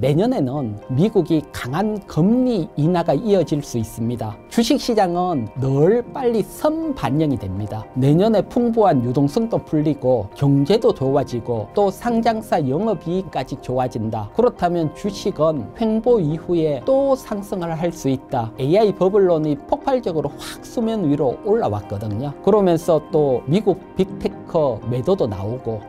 내년에는 미국이 강한 금리 인하가 이어질 수 있습니다. 주식시장은 늘 빨리 선반영이 됩니다. 내년에 풍부한 유동성도 풀리고 경제도 좋아지고 또 상장사 영업이익까지 좋아진다. 그렇다면 주식은 횡보 이후에 또 상승을 할 수 있다. AI 버블론이 폭발적으로 확 수면 위로 올라왔거든요. 그러면서 또 미국 빅테크 매도도 나오고.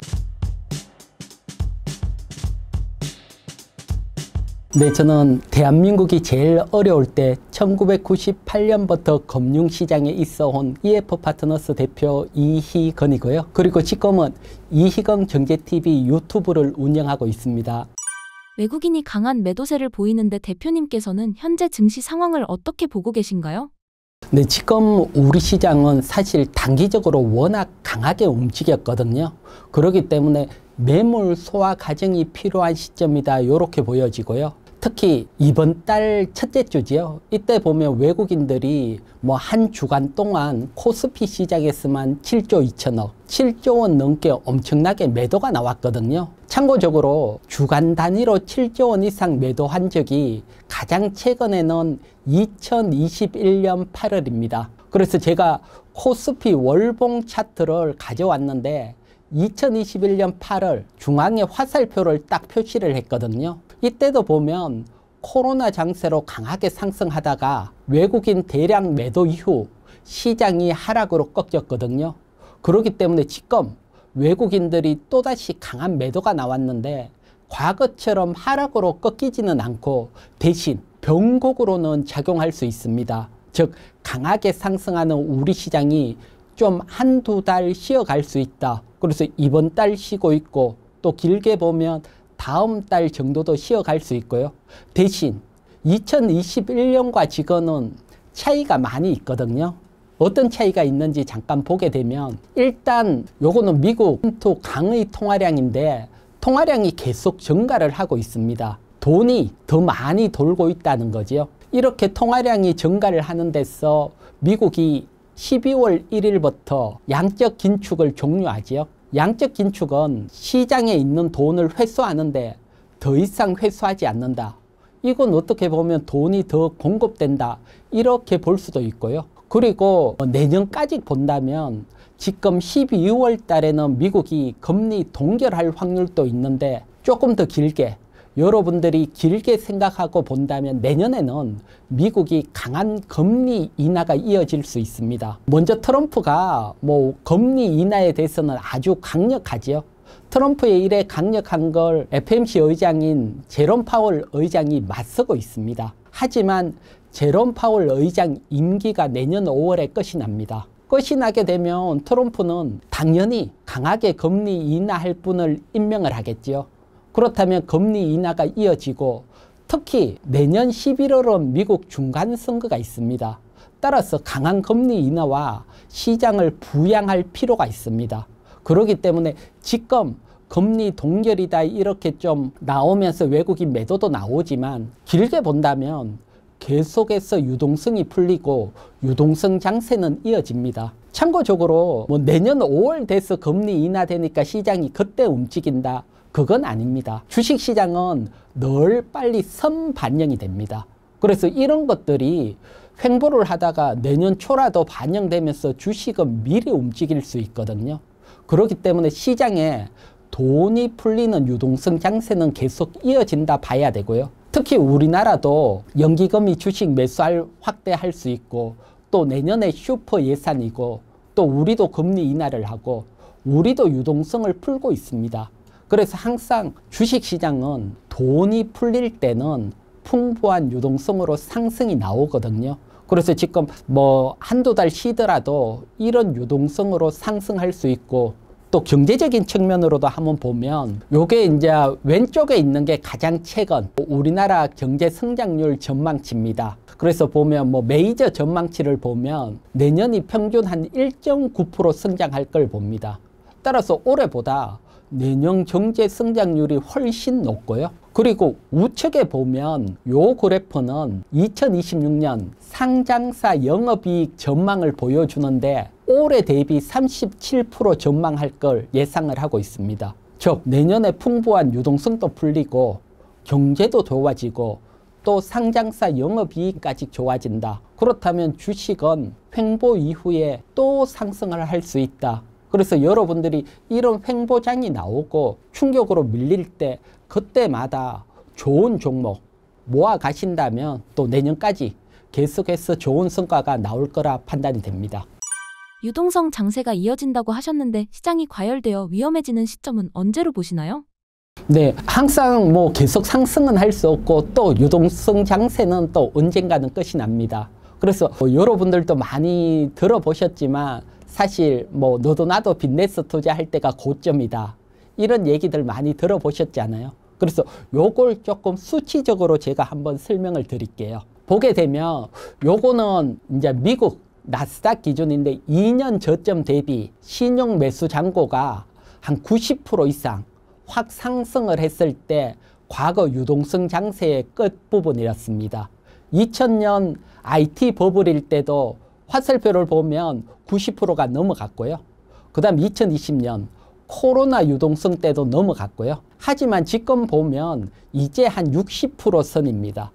네, 저는 대한민국이 제일 어려울 때 1998년부터 금융시장에 있어온 EF파트너스 대표 이희건이고요. 그리고 지금은 이희건 경제TV 유튜브를 운영하고 있습니다. 외국인이 강한 매도세를 보이는데 대표님께서는 현재 증시 상황을 어떻게 보고 계신가요? 네, 지금 우리 시장은 사실 단기적으로 워낙 강하게 움직였거든요. 그렇기 때문에 매물 소화 과정이 필요한 시점이다, 이렇게 보여지고요. 특히 이번 달 첫째 주지요. 이때 보면 외국인들이 뭐 한 주간 동안 코스피 시장에서만 7조 2천억, 7조 원 넘게 엄청나게 매도가 나왔거든요. 참고적으로 주간 단위로 7조 원 이상 매도한 적이 가장 최근에는 2021년 8월입니다. 그래서 제가 코스피 월봉 차트를 가져왔는데 2021년 8월 중앙에 화살표를 딱 표시를 했거든요. 이때도 보면 코로나 장세로 강하게 상승하다가 외국인 대량 매도 이후 시장이 하락으로 꺾였거든요. 그렇기 때문에 지금 외국인들이 또다시 강한 매도가 나왔는데 과거처럼 하락으로 꺾이지는 않고 대신 변곡으로는 작용할 수 있습니다. 즉 강하게 상승하는 우리 시장이 좀 한두 달 쉬어갈 수 있다. 그래서 이번 달 쉬고 있고 또 길게 보면 다음 달 정도도 쉬어갈 수 있고요. 대신 2021년과 지금은 차이가 많이 있거든요. 어떤 차이가 있는지 잠깐 보게 되면 일단 요거는 미국 본토 강의 통화량인데 통화량이 계속 증가를 하고 있습니다. 돈이 더 많이 돌고 있다는 거죠. 이렇게 통화량이 증가를 하는 데서 미국이 12월 1일부터 양적 긴축을 종료하지요. 양적 긴축은 시장에 있는 돈을 회수하는데 더 이상 회수하지 않는다. 이건 어떻게 보면 돈이 더 공급된다. 이렇게 볼 수도 있고요. 그리고 내년까지 본다면 지금 12월 달에는 미국이 금리 동결할 확률도 있는데 조금 더 길게 여러분들이 길게 생각하고 본다면 내년에는 미국이 강한 금리 인하가 이어질 수 있습니다. 먼저 트럼프가 뭐 금리 인하에 대해서는 아주 강력하지요. 트럼프의 일에 강력한 걸 FOMC 의장인 제롬 파월 의장이 맞서고 있습니다. 하지만 제롬 파월 의장 임기가 내년 5월에 끝이 납니다. 끝이 나게 되면 트럼프는 당연히 강하게 금리 인하할 분을 임명을 하겠지요. 그렇다면 금리 인하가 이어지고 특히 내년 11월은 미국 중간선거가 있습니다. 따라서 강한 금리 인하와 시장을 부양할 필요가 있습니다. 그렇기 때문에 지금 금리 동결이다 이렇게 좀 나오면서 외국인 매도도 나오지만 길게 본다면 계속해서 유동성이 풀리고 유동성 장세는 이어집니다. 참고적으로 뭐 내년 5월 돼서 금리 인하되니까 시장이 그때 움직인다. 그건 아닙니다. 주식시장은 늘 빨리 선반영이 됩니다. 그래서 이런 것들이 횡보를 하다가 내년 초라도 반영되면서 주식은 미리 움직일 수 있거든요. 그렇기 때문에 시장에 돈이 풀리는 유동성 장세는 계속 이어진다 봐야 되고요. 특히 우리나라도 연기금이 주식 매수할 확대할 수 있고 또 내년에 슈퍼 예산이고 또 우리도 금리 인하를 하고 우리도 유동성을 풀고 있습니다. 그래서 항상 주식시장은 돈이 풀릴 때는 풍부한 유동성으로 상승이 나오거든요. 그래서 지금 뭐 한두 달 쉬더라도 이런 유동성으로 상승할 수 있고 또 경제적인 측면으로도 한번 보면 요게 이제 왼쪽에 있는 게 가장 최근 우리나라 경제 성장률 전망치입니다. 그래서 보면 뭐 메이저 전망치를 보면 내년이 평균 한 1.9% 성장할 걸 봅니다. 따라서 올해보다 내년 경제 성장률이 훨씬 높고요. 그리고 우측에 보면 요 그래프는 2026년 상장사 영업이익 전망을 보여주는데 올해 대비 37% 전망할 걸 예상을 하고 있습니다. 즉 내년에 풍부한 유동성도 풀리고 경제도 좋아지고 또 상장사 영업이익까지 좋아진다. 그렇다면 주식은 횡보 이후에 또 상승을 할 수 있다. 그래서 여러분들이 이런 횡보장이 나오고 충격으로 밀릴 때 그때마다 좋은 종목 모아 가신다면 또 내년까지 계속해서 좋은 성과가 나올 거라 판단이 됩니다. 유동성 장세가 이어진다고 하셨는데 시장이 과열되어 위험해지는 시점은 언제로 보시나요? 네, 항상 뭐 계속 상승은 할 수 없고 또 유동성 장세는 또 언젠가는 끝이 납니다. 그래서 여러분들도 많이 들어보셨지만 사실 뭐 너도 나도 빚내서 투자할 때가 고점이다. 이런 얘기들 많이 들어보셨잖아요. 그래서 요걸 조금 수치적으로 제가 한번 설명을 드릴게요. 보게 되면 요거는 이제 미국 나스닥 기준인데 2년 저점 대비 신용 매수 잔고가 한 90% 이상 확 상승을 했을 때 과거 유동성 장세의 끝부분이었습니다. 2000년 IT 버블일 때도 화살표를 보면 90%가 넘어갔고요. 그 다음 2020년 코로나 유동성 때도 넘어갔고요. 하지만 지금 보면 이제 한 60% 선입니다.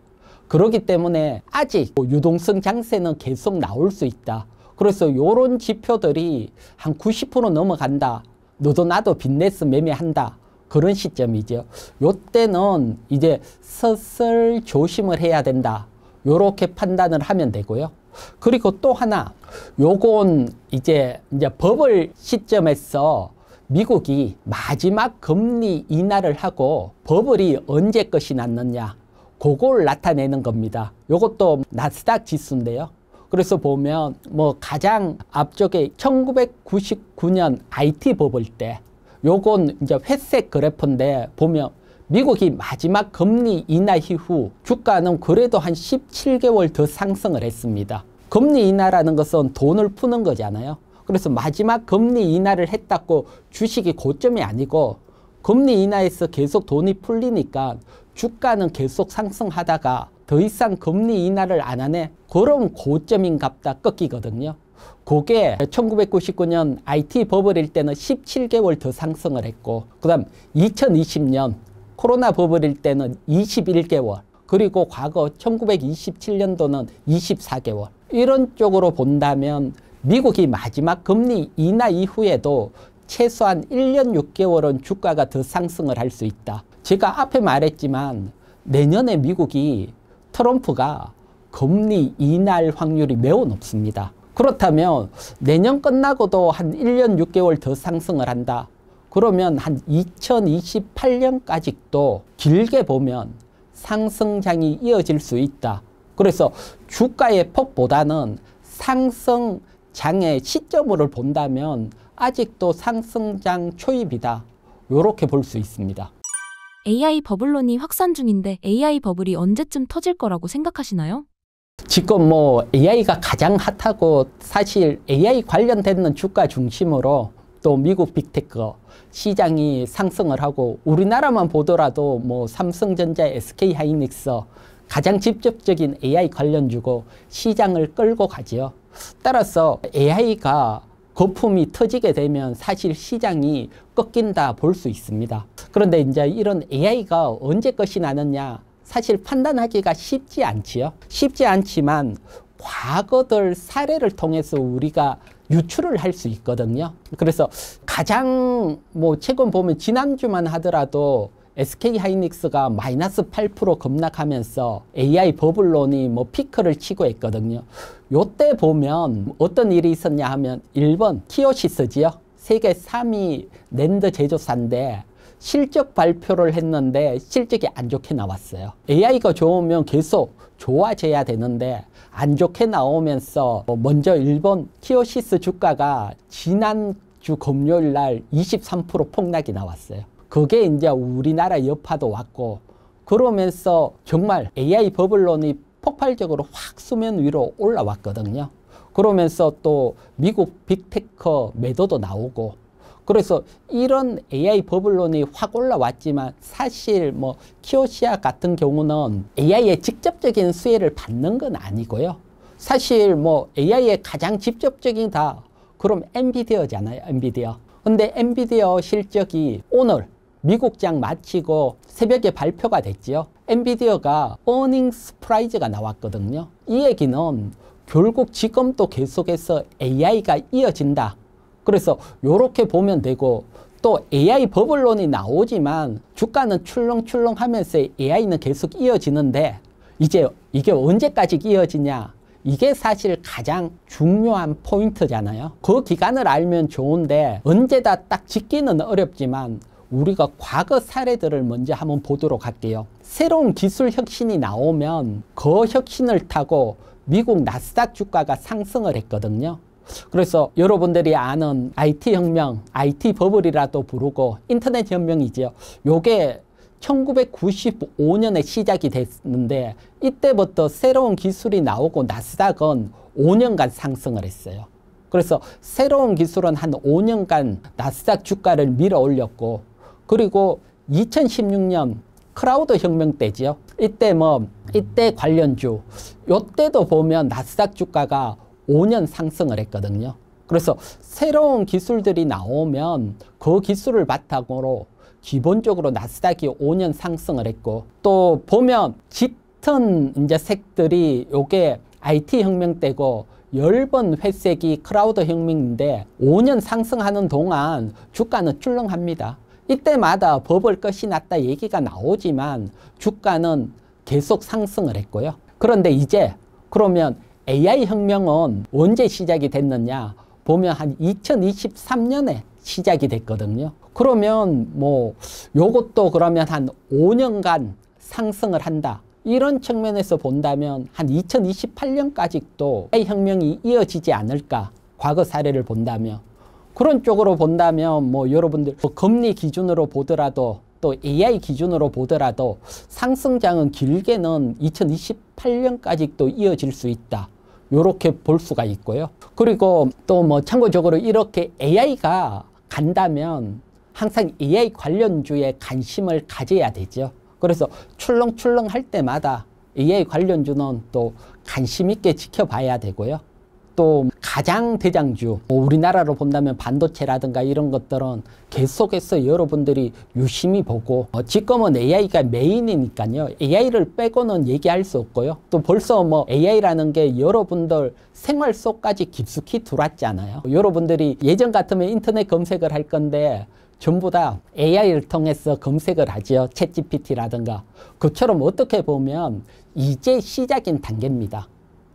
그렇기 때문에 아직 유동성 장세는 계속 나올 수 있다. 그래서 이런 지표들이 한 90% 넘어간다. 너도 나도 빚내서 매매한다. 그런 시점이죠. 요때는 이제 슬슬 조심을 해야 된다. 요렇게 판단을 하면 되고요. 그리고 또 하나, 요건 이제 버블 시점에서 미국이 마지막 금리 인하를 하고 버블이 언제 끝이 났느냐, 그걸 나타내는 겁니다. 요것도 나스닥 지수인데요. 그래서 보면 뭐 가장 앞쪽에 1999년 IT 버블 때 요건 이제 회색 그래프인데 보면 미국이 마지막 금리 인하 이후 주가는 그래도 한 17개월 더 상승을 했습니다. 금리 인하라는 것은 돈을 푸는 거잖아요. 그래서 마지막 금리 인하를 했다고 주식이 고점이 아니고 금리 인하에서 계속 돈이 풀리니까 주가는 계속 상승하다가 더 이상 금리 인하를 안 하네? 그럼 고점인갑다 꺾이거든요. 그게 1999년 IT 버블일 때는 17개월 더 상승을 했고 그 다음 2020년 코로나 버블일 때는 21개월 그리고 과거 1927년도는 24개월 이런 쪽으로 본다면 미국이 마지막 금리 인하 이후에도 최소한 1년 6개월은 주가가 더 상승을 할 수 있다. 제가 앞에 말했지만 내년에 미국이 트럼프가 금리 인하할 확률이 매우 높습니다. 그렇다면 내년 끝나고도 한 1년 6개월 더 상승을 한다. 그러면 한 2028년까지도 길게 보면 상승장이 이어질 수 있다. 그래서 주가의 폭보다는 상승장의 시점으로 본다면 아직도 상승장 초입이다. 이렇게 볼 수 있습니다. AI 버블론이 확산 중인데 AI 버블이 언제쯤 터질 거라고 생각하시나요? 지금 뭐 AI가 가장 핫하고 사실 AI 관련된 주가 중심으로 또 미국 빅테크 시장이 상승을 하고 우리나라만 보더라도 뭐 삼성전자, SK하이닉스 가장 직접적인 AI 관련주고 시장을 끌고 가지요. 따라서 AI가 거품이 터지게 되면 사실 시장이 꺾인다 볼 수 있습니다. 그런데 이제 이런 AI가 언제 끝이 나느냐 사실 판단하기가 쉽지 않지요. 쉽지 않지만 과거들 사례를 통해서 우리가 유추를 할 수 있거든요. 그래서 가장 뭐 최근 보면 지난주만 하더라도 SK하이닉스가 마이너스 8% 급락하면서 AI 버블론이 뭐 피크를 치고 있거든요. 요때 보면 어떤 일이 있었냐 하면 1번 키오시스지요. 세계 3위 낸드 제조사인데 실적 발표를 했는데 실적이 안 좋게 나왔어요. AI가 좋으면 계속 좋아져야 되는데 안 좋게 나오면서 먼저 일본 키오시스 주가가 지난주 금요일 날 23% 폭락이 나왔어요. 그게 이제 우리나라 여파도 왔고 그러면서 정말 AI 버블론이 폭발적으로 확 수면 위로 올라왔거든요. 그러면서 또 미국 빅테크 매도도 나오고 그래서 이런 AI 버블론이 확 올라왔지만 사실 뭐 키오시아 같은 경우는 AI의 직접적인 수혜를 받는 건 아니고요. 사실 뭐 AI의 가장 직접적이다. 그럼 엔비디아잖아요. 엔비디아. 근데 엔비디아 실적이 오늘 미국장 마치고 새벽에 발표가 됐지요. 엔비디아가 어닝 서프라이즈가 나왔거든요. 이 얘기는 결국 지금도 계속해서 AI가 이어진다. 그래서 이렇게 보면 되고, 또 AI 버블론이 나오지만 주가는 출렁출렁 하면서 AI는 계속 이어지는데, 이제 이게 언제까지 이어지냐? 이게 사실 가장 중요한 포인트잖아요. 그 기간을 알면 좋은데 언제다 딱 짓기는 어렵지만 우리가 과거 사례들을 먼저 한번 보도록 할게요. 새로운 기술 혁신이 나오면 그 혁신을 타고 미국 나스닥 주가가 상승을 했거든요. 그래서 여러분들이 아는 IT 혁명, IT 버블이라도 부르고 인터넷 혁명이죠. 요게 1995년에 시작이 됐는데 이때부터 새로운 기술이 나오고 나스닥은 5년간 상승을 했어요. 그래서 새로운 기술은 한 5년간 나스닥 주가를 밀어 올렸고, 그리고 2016년 클라우드 혁명 때죠. 이때 관련주, 요때도 보면 나스닥 주가가 5년 상승을 했거든요. 그래서 새로운 기술들이 나오면 그 기술을 바탕으로 기본적으로 나스닥이 5년 상승을 했고, 또 보면 짙은 이제 색들이 요게 IT 혁명 때고 10번 회색이 클라우드 혁명인데 5년 상승하는 동안 주가는 출렁합니다. 이때마다 버블 끝이 났다 얘기가 나오지만 주가는 계속 상승을 했고요. 그런데 이제 그러면 AI 혁명은 언제 시작이 됐느냐 보면 한 2023년에 시작이 됐거든요. 그러면 뭐 요것도 그러면 한 5년간 상승을 한다. 이런 측면에서 본다면 한 2028년까지도 AI 혁명이 이어지지 않을까. 과거 사례를 본다면. 그런 쪽으로 본다면 뭐 여러분들 금리 기준으로 보더라도 또 AI 기준으로 보더라도 상승장은 길게는 2028년까지도 이어질 수 있다. 요렇게 볼 수가 있고요. 그리고 또 뭐 참고적으로 이렇게 AI가 간다면 항상 AI 관련주에 관심을 가져야 되죠. 그래서 출렁출렁 할 때마다 AI 관련주는 또 관심 있게 지켜봐야 되고요. 또 가장 대장주, 우리나라로 본다면 반도체라든가 이런 것들은 계속해서 여러분들이 유심히 보고, 지금은 AI가 메인이니까요. AI를 빼고는 얘기할 수 없고요. 또 벌써 뭐 AI라는 게 여러분들 생활 속까지 깊숙이 들어왔잖아요. 여러분들이 예전 같으면 인터넷 검색을 할 건데 전부 다 AI를 통해서 검색을 하죠. 챗GPT라든가. 그처럼 어떻게 보면 이제 시작인 단계입니다.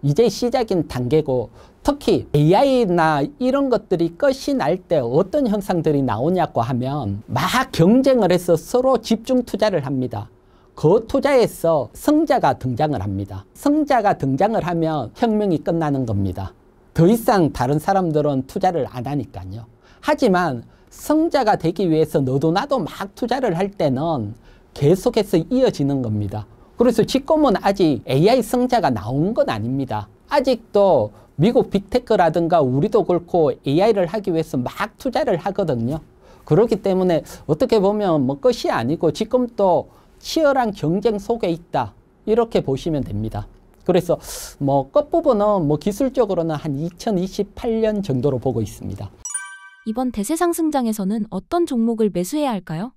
이제 시작인 단계고, 특히 AI나 이런 것들이 끝이 날 때 어떤 현상들이 나오냐고 하면 막 경쟁을 해서 서로 집중 투자를 합니다. 그 투자에서 승자가 등장을 합니다. 승자가 등장을 하면 혁명이 끝나는 겁니다. 더 이상 다른 사람들은 투자를 안 하니까요. 하지만 승자가 되기 위해서 너도 나도 막 투자를 할 때는 계속해서 이어지는 겁니다. 그래서 지금은 아직 AI 승자가 나온 건 아닙니다. 아직도 미국 빅테크라든가 우리도 그렇고 AI를 하기 위해서 막 투자를 하거든요. 그렇기 때문에 어떻게 보면 뭐 끝이 아니고 지금도 치열한 경쟁 속에 있다. 이렇게 보시면 됩니다. 그래서 뭐 끝부분은 뭐 기술적으로는 한 2028년 정도로 보고 있습니다. 이번 대세 상승장에서는 어떤 종목을 매수해야 할까요?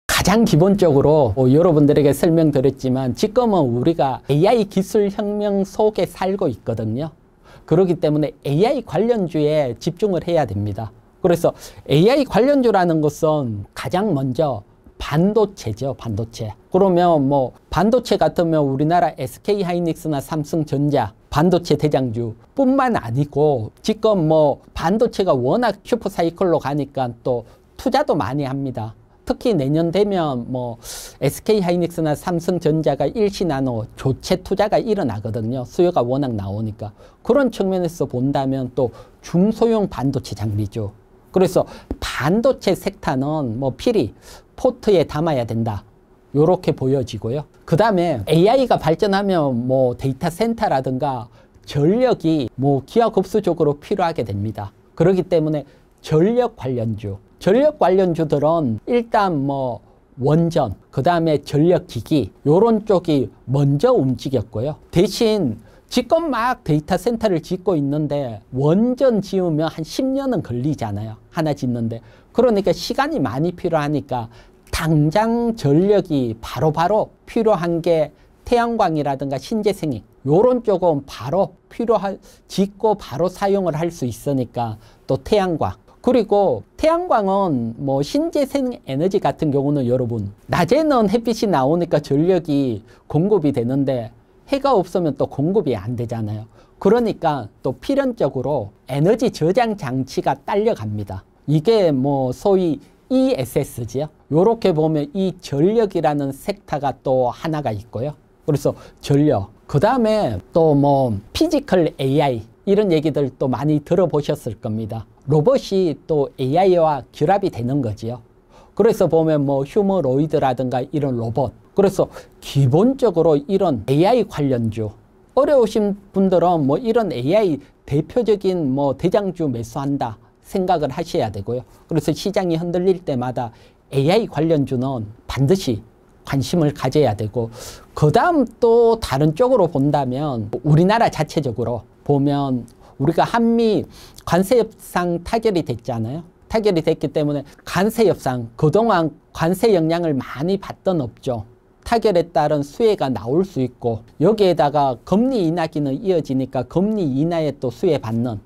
가장 기본적으로 여러분들에게 설명드렸지만 지금은 우리가 AI 기술 혁명 속에 살고 있거든요. 그렇기 때문에 AI 관련주에 집중을 해야 됩니다. 그래서 AI 관련주라는 것은 가장 먼저 반도체죠. 반도체. 그러면 뭐 반도체 같으면 우리나라 SK하이닉스나 삼성전자 반도체 대장주 뿐만 아니고 지금 뭐 반도체가 워낙 슈퍼사이클로 가니까 또 투자도 많이 합니다. 특히 내년 되면 뭐 SK하이닉스나 삼성전자가 일시나노 조체 투자가 일어나거든요. 수요가 워낙 나오니까. 그런 측면에서 본다면 또 중소형 반도체 장비죠. 그래서 반도체 섹터는 뭐 필히 포트에 담아야 된다. 요렇게 보여지고요. 그 다음에 AI가 발전하면 뭐 데이터 센터라든가 전력이 뭐 기하급수적으로 필요하게 됩니다. 그렇기 때문에 전력 관련주들은 일단 뭐 원전, 그 다음에 전력기기 요런 쪽이 먼저 움직였고요. 대신 지금 막 데이터 센터를 짓고 있는데 원전 지으면 한 10년은 걸리잖아요. 하나 짓는데. 그러니까 시간이 많이 필요하니까 당장 전력이 바로바로 필요한 게 태양광이라든가 신재생이 요런 쪽은 바로 짓고 바로 사용을 할 수 있으니까 또 태양광. 그리고 태양광은 뭐 신재생 에너지 같은 경우는 여러분 낮에는 햇빛이 나오니까 전력이 공급이 되는데 해가 없으면 또 공급이 안 되잖아요. 그러니까 또 필연적으로 에너지 저장 장치가 딸려갑니다. 이게 뭐 소위 ESS지요. 요렇게 보면 이 전력이라는 섹터가 또 하나가 있고요. 그래서 전력. 그 다음에 또 뭐 피지컬 AI 이런 얘기들 또 많이 들어보셨을 겁니다. 로봇이 또 AI와 결합이 되는 거지요. 그래서 보면 뭐 휴머노이드라든가 이런 로봇. 그래서 기본적으로 이런 AI 관련주 어려우신 분들은 뭐 이런 AI 대표적인 뭐 대장주 매수한다 생각을 하셔야 되고요. 그래서 시장이 흔들릴 때마다 AI 관련주는 반드시 관심을 가져야 되고, 그 다음 또 다른 쪽으로 본다면 우리나라 자체적으로 보면 우리가 한미 관세 협상 타결이 됐잖아요. 타결이 됐기 때문에 관세 협상, 그동안 관세 영향을 많이 받던 업종 타결에 따른 수혜가 나올 수 있고, 여기에다가 금리 인하기는 이어지니까 금리 인하에 또 수혜 받는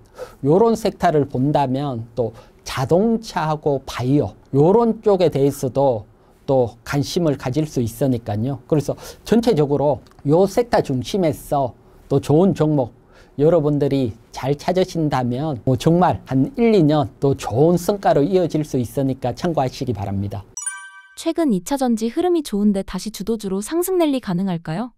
요런 섹터를 본다면 또 자동차하고 바이오 요런 쪽에 대해서도 또 관심을 가질 수 있으니까요. 그래서 전체적으로 요 섹터 중심에서 또 좋은 종목 여러분들이 잘 찾으신다면 뭐 정말 한 1, 2년 또 좋은 성과로 이어질 수 있으니까 참고하시기 바랍니다. 최근 2차 전지 흐름이 좋은데 다시 주도주로 상승 랠리 가능할까요?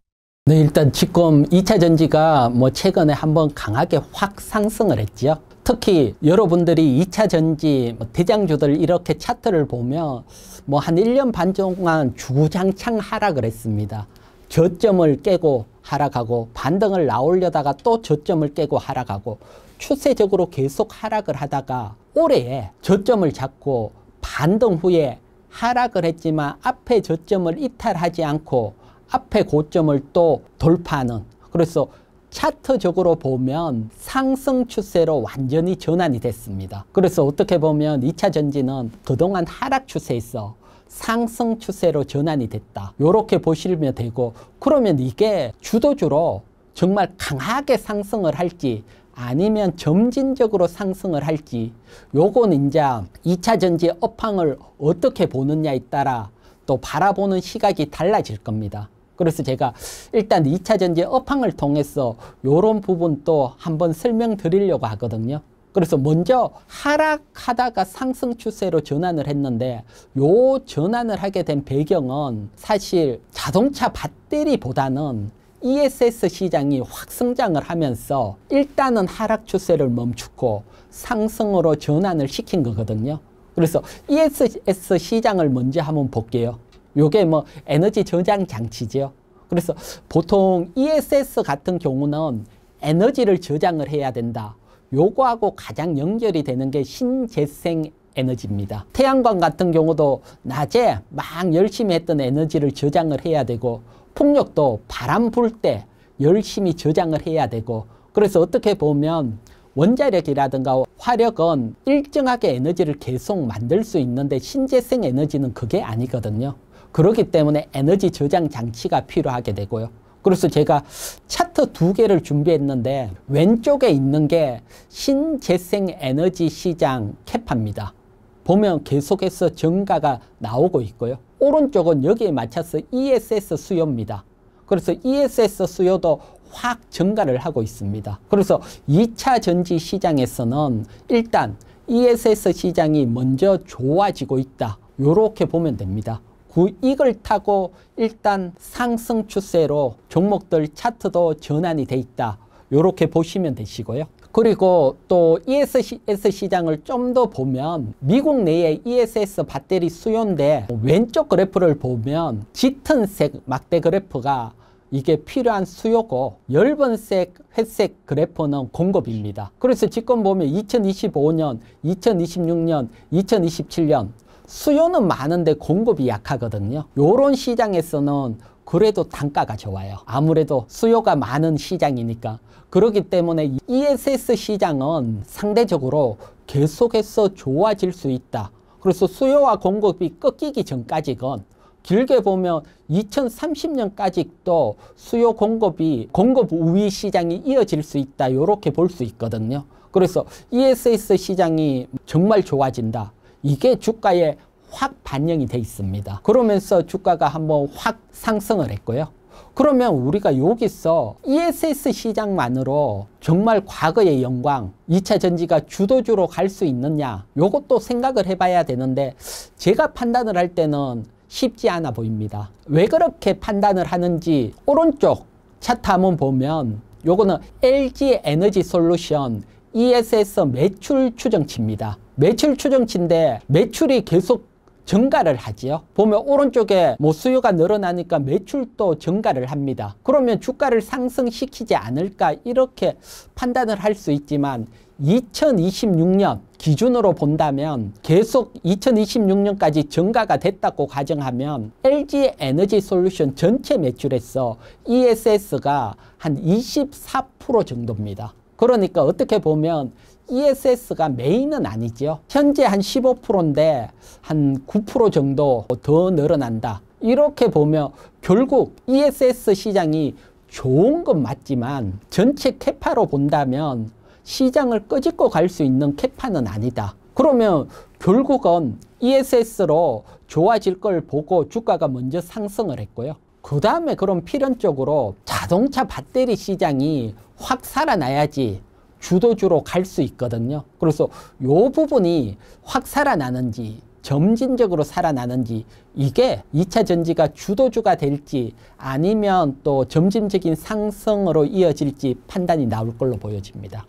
네, 일단 지금 2차 전지가 뭐 최근에 한번 강하게 확 상승을 했죠. 특히 여러분들이 2차 전지 대장주들 이렇게 차트를 보면 뭐 한 1년 반 동안 주구장창 하락을 했습니다. 저점을 깨고 하락하고 반등을 나오려다가 또 저점을 깨고 하락하고 추세적으로 계속 하락을 하다가 올해에 저점을 잡고 반등 후에 하락을 했지만 앞에 저점을 이탈하지 않고 앞에 고점을 또 돌파하는, 그래서 차트적으로 보면 상승 추세로 완전히 전환이 됐습니다. 그래서 어떻게 보면 2차 전지는 그동안 하락 추세에서 상승 추세로 전환이 됐다. 이렇게 보시면 되고, 그러면 이게 주도주로 정말 강하게 상승을 할지 아니면 점진적으로 상승을 할지, 요건 이제 2차 전지 업황을 어떻게 보느냐에 따라 또 바라보는 시각이 달라질 겁니다. 그래서 제가 일단 2차 전지 업황을 통해서 요런 부분 또 한번 설명드리려고 하거든요. 그래서 먼저 하락하다가 상승 추세로 전환을 했는데, 요 전환을 하게 된 배경은 사실 자동차 배터리보다는 ESS 시장이 확 성장을 하면서 일단은 하락 추세를 멈추고 상승으로 전환을 시킨 거거든요. 그래서 ESS 시장을 먼저 한번 볼게요. 요게 뭐 에너지 저장 장치죠. 그래서 보통 ESS 같은 경우는 에너지를 저장을 해야 된다. 요거하고 가장 연결이 되는 게 신재생 에너지입니다. 태양광 같은 경우도 낮에 막 열심히 했던 에너지를 저장을 해야 되고, 풍력도 바람 불 때 열심히 저장을 해야 되고, 그래서 어떻게 보면 원자력이라든가 화력은 일정하게 에너지를 계속 만들 수 있는데 신재생 에너지는 그게 아니거든요. 그렇기 때문에 에너지 저장 장치가 필요하게 되고요. 그래서 제가 차트 2개를 준비했는데, 왼쪽에 있는 게 신재생 에너지 시장 캐파입니다. 보면 계속해서 증가가 나오고 있고요. 오른쪽은 여기에 맞춰서 ESS 수요입니다. 그래서 ESS 수요도 확 증가를 하고 있습니다. 그래서 2차 전지 시장에서는 일단 ESS 시장이 먼저 좋아지고 있다. 이렇게 보면 됩니다. 이걸 타고 일단 상승 추세로 종목들 차트도 전환이 돼 있다. 이렇게 보시면 되시고요. 그리고 또 ESS 시장을 좀 더 보면 미국 내의 ESS 배터리 수요인데, 왼쪽 그래프를 보면 짙은 색 막대 그래프가 이게 필요한 수요고, 엷은색 회색 그래프는 공급입니다. 그래서 지금 보면 2025년, 2026년, 2027년 수요는 많은데 공급이 약하거든요. 요런 시장에서는 그래도 단가가 좋아요. 아무래도 수요가 많은 시장이니까. 그렇기 때문에 ESS 시장은 상대적으로 계속해서 좋아질 수 있다. 그래서 수요와 공급이 꺾이기 전까지건 길게 보면 2030년까지도 수요 공급 우위 시장이 이어질 수 있다. 이렇게 볼 수 있거든요. 그래서 ESS 시장이 정말 좋아진다. 이게 주가에 확 반영이 돼 있습니다. 그러면서 주가가 한번 확 상승을 했고요. 그러면 우리가 여기서 ESS 시장만으로 정말 과거의 영광, 2차 전지가 주도주로 갈 수 있느냐, 이것도 생각을 해봐야 되는데 제가 판단을 할 때는 쉽지 않아 보입니다. 왜 그렇게 판단을 하는지 오른쪽 차트 한번 보면 요거는 LG 에너지 솔루션 ESS 매출 추정치입니다. 매출 추정치인데 매출이 계속 증가를 하지요. 보면 오른쪽에 뭐 수요가 늘어나니까 매출도 증가를 합니다. 그러면 주가를 상승시키지 않을까 이렇게 판단을 할 수 있지만 2026년 기준으로 본다면 계속 2026년까지 증가가 됐다고 가정하면 LG 에너지 솔루션 전체 매출에서 ESS가 한 24% 정도입니다. 그러니까 어떻게 보면 ESS가 메인은 아니죠. 현재 한 15%인데 한 9% 정도 더 늘어난다. 이렇게 보면 결국 ESS 시장이 좋은 건 맞지만 전체 캐파로 본다면 시장을 끄집고 갈 수 있는 캐파는 아니다. 그러면 결국은 ESS로 좋아질 걸 보고 주가가 먼저 상승을 했고요. 그 다음에 그럼 필연적으로 자동차 배터리 시장이 확 살아나야지 주도주로 갈 수 있거든요. 그래서 이 부분이 확 살아나는지 점진적으로 살아나는지 이게 2차 전지가 주도주가 될지 아니면 또 점진적인 상승으로 이어질지 판단이 나올 걸로 보여집니다.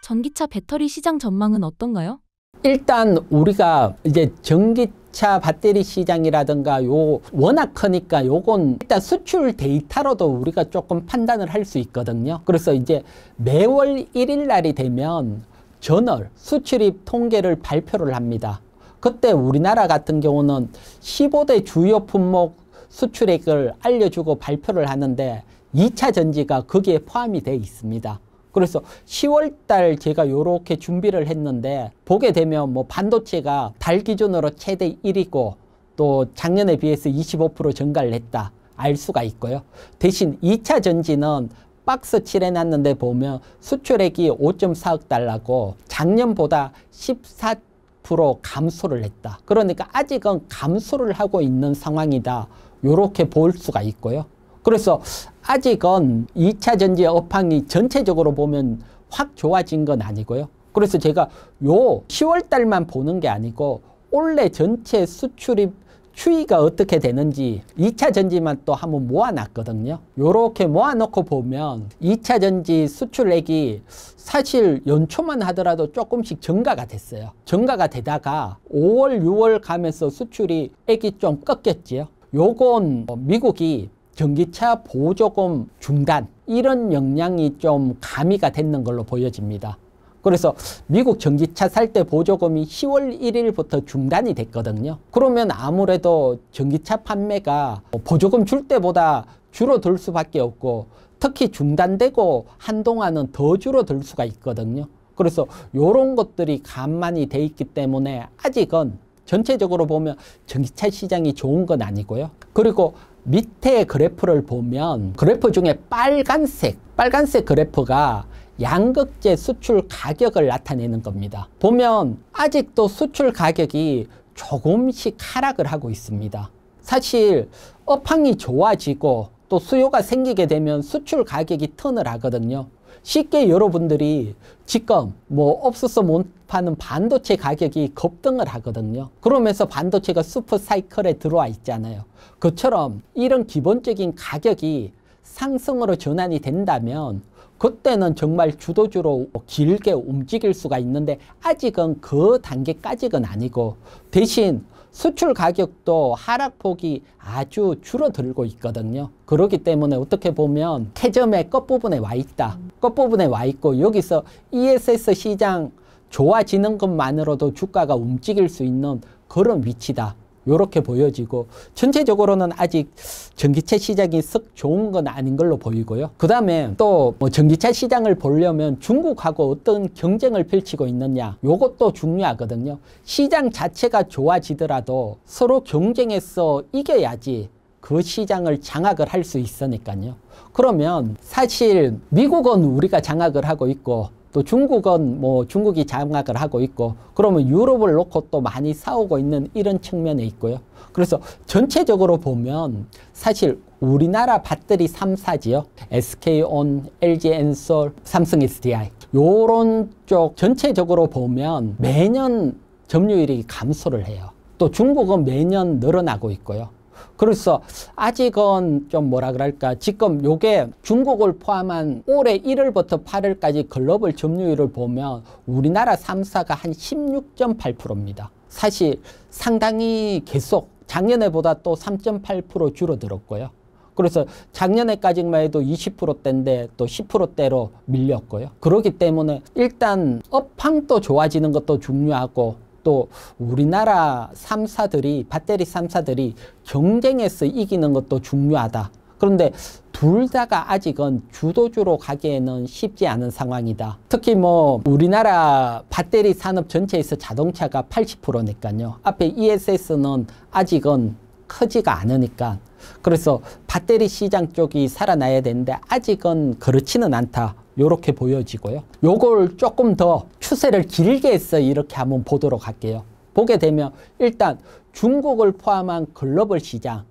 전기차 배터리 시장 전망은 어떤가요? 일단 우리가 이제 전기차 배터리 시장이라든가 요 워낙 크니까 요건 일단 수출 데이터로도 우리가 조금 판단을 할 수 있거든요. 그래서 이제 매월 1일 날이 되면 저널 수출입 통계를 발표를 합니다. 그때 우리나라 같은 경우는 15대 주요 품목 수출액을 알려주고 발표를 하는데 2차 전지가 거기에 포함이 되어 있습니다. 그래서 10월 달 제가 이렇게 준비를 했는데 보게 되면 뭐 반도체가 달 기준으로 최대 1위고 또 작년에 비해서 25% 증가를 했다 알 수가 있고요. 대신 2차 전지는 박스 칠해놨는데 보면 수출액이 5.4억 달러고 작년보다 14% 감소를 했다. 그러니까 아직은 감소를 하고 있는 상황이다. 이렇게 볼 수가 있고요. 그래서 아직은 2차 전지 업황이 전체적으로 보면 확 좋아진 건 아니고요. 그래서 제가 요 10월 달만 보는 게 아니고 올해 전체 수출입 추이가 어떻게 되는지 2차 전지만 또 한번 모아놨거든요. 요렇게 모아놓고 보면 2차 전지 수출액이 사실 연초만 하더라도 조금씩 증가가 됐어요. 증가가 되다가 5월, 6월 가면서 수출이 액이 좀 꺾였지요. 요건 미국이 전기차 보조금 중단 이런 영향이 좀 가미가 됐는 걸로 보여집니다. 그래서 미국 전기차 살 때 보조금이 10월 1일부터 중단이 됐거든요. 그러면 아무래도 전기차 판매가 보조금 줄 때보다 줄어들 수밖에 없고 특히 중단되고 한동안은 더 줄어들 수가 있거든요. 그래서 이런 것들이 감안이 돼 있기 때문에 아직은 전체적으로 보면 전기차 시장이 좋은 건 아니고요. 그리고 밑에 그래프를 보면 그래프 중에 빨간색 그래프가 양극재 수출 가격을 나타내는 겁니다. 보면 아직도 수출 가격이 조금씩 하락을 하고 있습니다. 사실 업황이 좋아지고 또 수요가 생기게 되면 수출 가격이 턴을 하거든요. 쉽게 여러분들이 지금 뭐 없어서 못 파는 반도체 가격이 급등을 하거든요. 그러면서 반도체가 슈퍼 사이클에 들어와 있잖아요. 그처럼 이런 기본적인 가격이 상승으로 전환이 된다면 그때는 정말 주도주로 길게 움직일 수가 있는데 아직은 그 단계까지는 아니고 대신 수출 가격도 하락폭이 아주 줄어들고 있거든요. 그렇기 때문에 어떻게 보면 캐점의 끝부분에 와 있다. 끝부분에 와 있고 여기서 ESS 시장 좋아지는 것만으로도 주가가 움직일 수 있는 그런 위치다. 이렇게 보여지고 전체적으로는 아직 전기차 시장이 썩 좋은 건 아닌 걸로 보이고요. 그 다음에 또 뭐 전기차 시장을 보려면 중국하고 어떤 경쟁을 펼치고 있느냐, 이것도 중요하거든요. 시장 자체가 좋아지더라도 서로 경쟁해서 이겨야지 그 시장을 장악을 할 수 있으니까요. 그러면 사실 미국은 우리가 장악을 하고 있고 또 중국은 뭐 중국이 장악을 하고 있고, 그러면 유럽을 놓고 또 많이 싸우고 있는 이런 측면에 있고요. 그래서 전체적으로 보면 사실 우리나라 배터리 3사지요. SK온, LG엔솔, 삼성 SDI. 요런 쪽 전체적으로 보면 매년 점유율이 감소를 해요. 또 중국은 매년 늘어나고 있고요. 그래서 아직은 좀 뭐라 그럴까, 지금 요게 중국을 포함한 올해 1월부터 8월까지 글로벌 점유율을 보면 우리나라 3사가 한 16.8%입니다. 사실 상당히 계속 작년에보다 또 3.8% 줄어들었고요. 그래서 작년에까지만 해도 20%대인데 또 10%대로 밀렸고요. 그렇기 때문에 일단 업황도 좋아지는 것도 중요하고, 또 우리나라 3사들이 배터리 3사들이 경쟁해서 이기는 것도 중요하다. 그런데 둘 다가 아직은 주도주로 가기에는 쉽지 않은 상황이다. 특히 뭐 우리나라 배터리 산업 전체에서 자동차가 80%니까요. 앞에 ESS는 아직은 크지가 않으니까. 그래서 배터리 시장 쪽이 살아나야 되는데 아직은 그렇지는 않다. 요렇게 보여지고요. 요걸 조금 더 추세를 길게 해서 이렇게 한번 보도록 할게요. 보게 되면 일단 중국을 포함한 글로벌 시장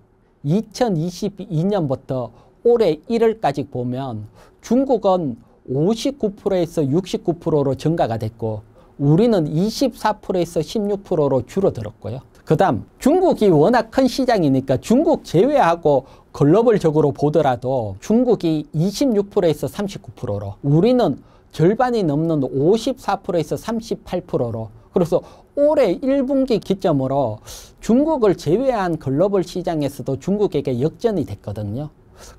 2022년부터 올해 1월까지 보면 중국은 59%에서 69%로 증가가 됐고 우리는 24%에서 16%로 줄어들었고요. 그 다음 중국이 워낙 큰 시장이니까 중국 제외하고 글로벌적으로 보더라도 중국이 26%에서 39%로, 우리는 절반이 넘는 54%에서 38%로, 그래서 올해 1분기 기점으로 중국을 제외한 글로벌 시장에서도 중국에게 역전이 됐거든요.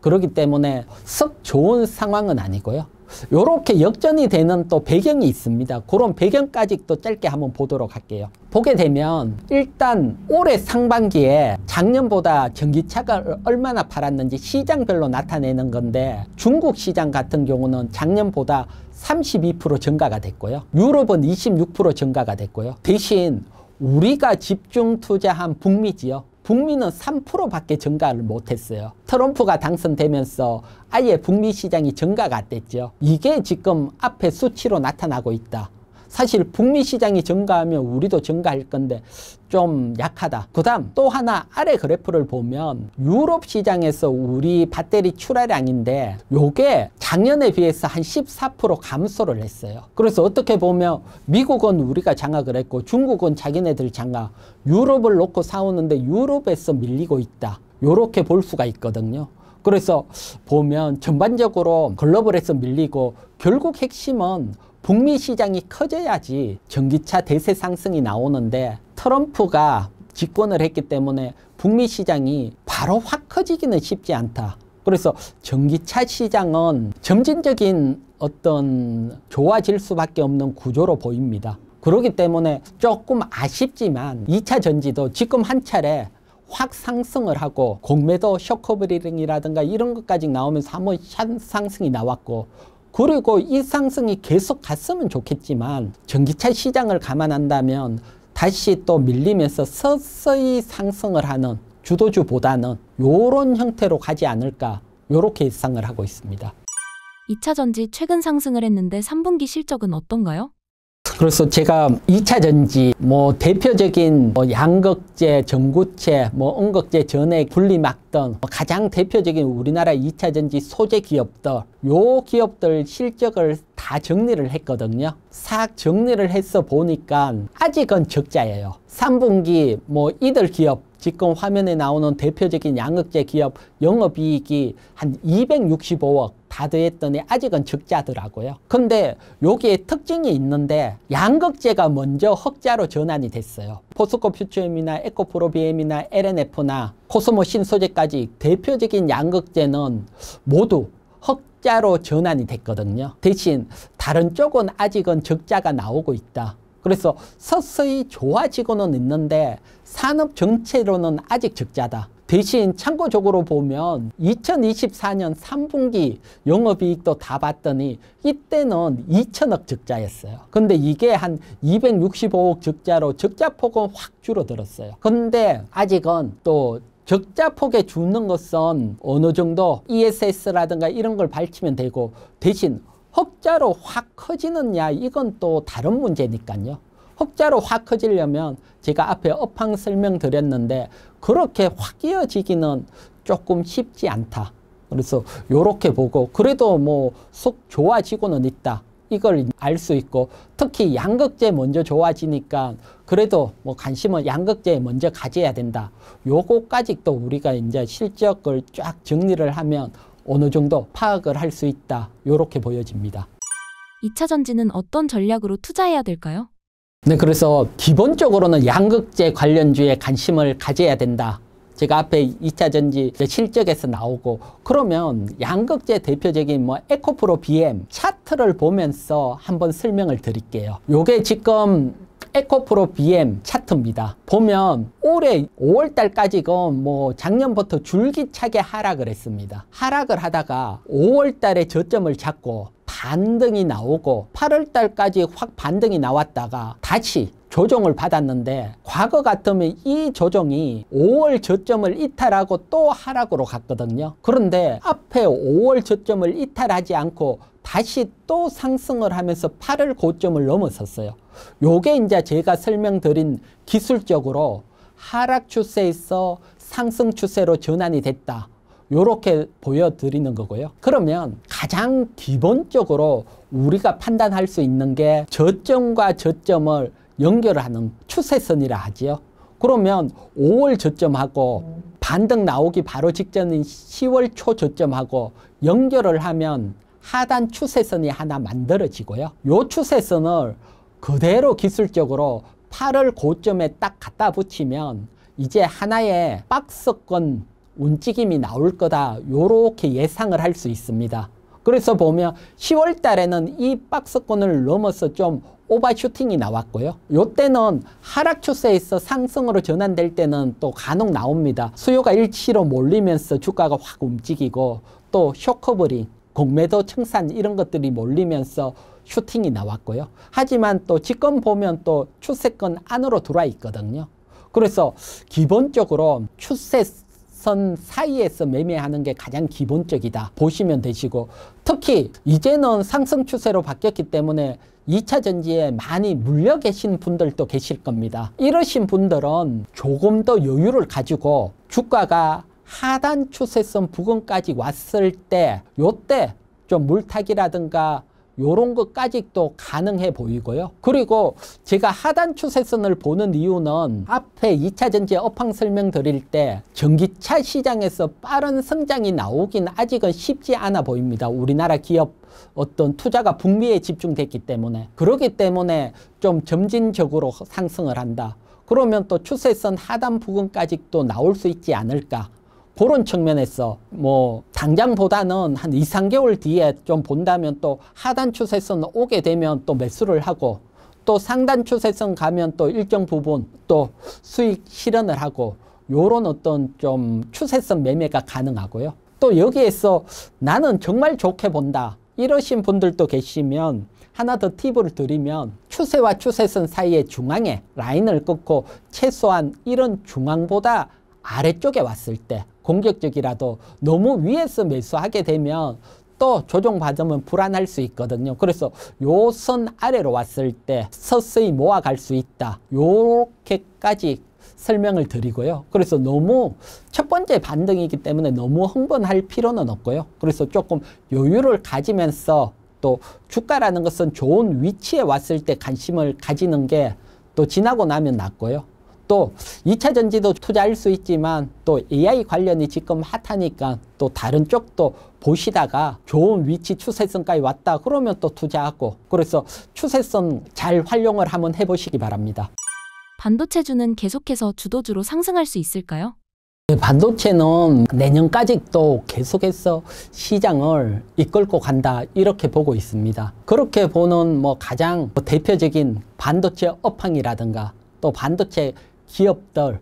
그렇기 때문에 썩 좋은 상황은 아니고요. 이렇게 역전이 되는 또 배경이 있습니다. 그런 배경까지 또 짧게 한번 보도록 할게요. 보게 되면 일단 올해 상반기에 작년보다 전기차가 얼마나 팔았는지 시장별로 나타내는 건데, 중국 시장 같은 경우는 작년보다 32% 증가가 됐고요. 유럽은 26% 증가가 됐고요. 대신 우리가 집중 투자한 북미지요. 북미는 3%밖에 증가를 못했어요. 트럼프가 당선되면서 아예 북미 시장이 증가가 안 됐죠. 이게 지금 앞에 수치로 나타나고 있다. 사실 북미 시장이 증가하면 우리도 증가할 건데 좀 약하다. 그 다음 또 하나 아래 그래프를 보면 유럽 시장에서 우리 배터리 출하량인데 요게 작년에 비해서 한 14% 감소를 했어요. 그래서 어떻게 보면 미국은 우리가 장악을 했고 중국은 자기네들 장악, 유럽을 놓고 싸우는데 유럽에서 밀리고 있다. 요렇게 볼 수가 있거든요. 그래서 보면 전반적으로 글로벌에서 밀리고 결국 핵심은 북미 시장이 커져야지 전기차 대세 상승이 나오는데, 트럼프가 집권을 했기 때문에 북미 시장이 바로 확 커지기는 쉽지 않다. 그래서 전기차 시장은 점진적인 어떤 좋아질 수밖에 없는 구조로 보입니다. 그렇기 때문에 조금 아쉽지만 2차 전지도 지금 한 차례 확 상승을 하고 공매도 쇼커브리링이라든가 이런 것까지 나오면서 한번 상승이 나왔고, 그리고 이 상승이 계속 갔으면 좋겠지만 전기차 시장을 감안한다면 다시 또 밀리면서 서서히 상승을 하는 주도주보다는 이런 형태로 가지 않을까, 이렇게 예상을 하고 있습니다. 2차 전지 최근 상승을 했는데 3분기 실적은 어떤가요? 그래서 제가 2차 전지 뭐 대표적인 뭐 양극재, 전구체, 뭐 음극재, 전액, 분리막 등 가장 대표적인 우리나라 2차 전지 소재 기업들, 요 기업들 실적을 다 정리를 했거든요. 싹 정리를 해서 보니까 아직은 적자예요. 3분기 뭐 이들 기업, 지금 화면에 나오는 대표적인 양극재 기업 영업이익이 한 265억 다 더했더니 아직은 적자더라고요. 근데 여기에 특징이 있는데 양극재가 먼저 흑자로 전환이 됐어요. 포스코 퓨처엠이나 에코프로비엠이나 LNF나 코스모 신소재까지 대표적인 양극재는 모두 흑자로 전환이 됐거든요. 대신 다른 쪽은 아직은 적자가 나오고 있다. 그래서 서서히 좋아지고는 있는데 산업 전체로는 아직 적자다. 대신 참고적으로 보면 2024년 3분기 영업이익도 다 봤더니 이때는 2천억 적자였어요. 근데 이게 한 265억 적자로 적자폭은 확 줄어들었어요. 근데 아직은 또 적자폭에 주는 것은 어느 정도 ESS라든가 이런 걸 밝히면 되고, 대신 흑자로 확 커지느냐, 이건 또 다른 문제니까요. 흑자로 확 커지려면 제가 앞에 업황 설명드렸는데 그렇게 확 이어지기는 조금 쉽지 않다. 그래서 이렇게 보고, 그래도 뭐 속 좋아지고는 있다, 이걸 알 수 있고, 특히 양극재 먼저 좋아지니까 그래도 뭐 관심은 양극재에 먼저 가져야 된다. 요거까지 또 우리가 이제 실적을 쫙 정리를 하면 어느 정도 파악을 할 수 있다. 요렇게 보여집니다. 2차 전지는 어떤 전략으로 투자해야 될까요? 네, 그래서 기본적으로는 양극재 관련주에 관심을 가져야 된다. 제가 앞에 2차 전지 실적에서 나오고, 그러면 양극재 대표적인 뭐 에코프로 BM 차트를 보면서 한번 설명을 드릴게요. 요게 지금 에코프로 BM 차트입니다. 보면 올해 5월달까지는 뭐 작년부터 줄기차게 하락을 했습니다. 하락을 하다가 5월달에 저점을 잡고 반등이 나오고 8월달까지 확 반등이 나왔다가 다시 조정을 받았는데, 과거 같으면 이 조정이 5월 저점을 이탈하고 또 하락으로 갔거든요. 그런데 앞에 5월 저점을 이탈하지 않고 다시 또 상승을 하면서 8월 고점을 넘어섰어요. 요게 이제 제가 설명드린 기술적으로 하락 추세에서 상승 추세로 전환이 됐다. 요렇게 보여드리는 거고요. 그러면 가장 기본적으로 우리가 판단할 수 있는 게 저점과 저점을 연결하는 추세선이라 하지요. 그러면 5월 저점하고 반등 나오기 바로 직전인 10월 초 저점하고 연결을 하면 하단 추세선이 하나 만들어지고요. 요 추세선을 그대로 기술적으로 8월 고점에 딱 갖다 붙이면 이제 하나의 박스권 움직임이 나올 거다. 요렇게 예상을 할 수 있습니다. 그래서 보면 10월 달에는 이 박스권을 넘어서 좀 오버슈팅이 나왔고요. 요때는 하락 추세에서 상승으로 전환될 때는 또 간혹 나옵니다. 수요가 일치로 몰리면서 주가가 확 움직이고, 또 쇼커버링, 공매도 청산 이런 것들이 몰리면서 슈팅이 나왔고요. 하지만 또 지금 보면 또 추세권 안으로 들어와 있거든요. 그래서 기본적으로 추세선 사이에서 매매하는 게 가장 기본적이다 보시면 되시고, 특히 이제는 상승 추세로 바뀌었기 때문에 2차 전지에 많이 물려 계신 분들도 계실 겁니다. 이러신 분들은 조금 더 여유를 가지고 주가가 하단 추세선 부근까지 왔을 때, 요때 좀 물타기라든가 요런 것까지 또 가능해 보이고요. 그리고 제가 하단 추세선을 보는 이유는 앞에 2차 전지 업황 설명 드릴 때 전기차 시장에서 빠른 성장이 나오긴 아직은 쉽지 않아 보입니다. 우리나라 기업 어떤 투자가 북미에 집중됐기 때문에. 그렇기 때문에 좀 점진적으로 상승을 한다. 그러면 또 추세선 하단 부근까지 또 나올 수 있지 않을까. 그런 측면에서 뭐 당장보다는 한 2, 3개월 뒤에 좀 본다면 또 하단 추세선 오게 되면 또 매수를 하고, 또 상단 추세선 가면 또 일정 부분 또 수익 실현을 하고, 요런 어떤 좀 추세선 매매가 가능하고요. 또 여기에서 나는 정말 좋게 본다 이러신 분들도 계시면 하나 더 팁을 드리면, 추세와 추세선 사이의 중앙에 라인을 끊고 최소한 이런 중앙보다 아래쪽에 왔을 때 공격적이라도 너무 위에서 매수하게 되면 또 조정받으면 불안할 수 있거든요. 그래서 요 선 아래로 왔을 때 서서히 모아갈 수 있다. 요렇게까지 설명을 드리고요. 그래서 너무 첫 번째 반등이기 때문에 너무 흥분할 필요는 없고요. 그래서 조금 여유를 가지면서, 또 주가라는 것은 좋은 위치에 왔을 때 관심을 가지는 게 또 지나고 나면 낫고요. 또 2차 전지도 투자할 수 있지만 또 AI 관련이 지금 핫하니까 또 다른 쪽도 보시다가 좋은 위치 추세선까지 왔다 그러면 또 투자하고, 그래서 추세선 잘 활용을 한번 해보시기 바랍니다. 반도체주는 계속해서 주도주로 상승할 수 있을까요? 반도체는 내년까지 또 계속해서 시장을 이끌고 간다 이렇게 보고 있습니다. 그렇게 보는 가장 대표적인 반도체 업황이라든가 또 반도체 기업들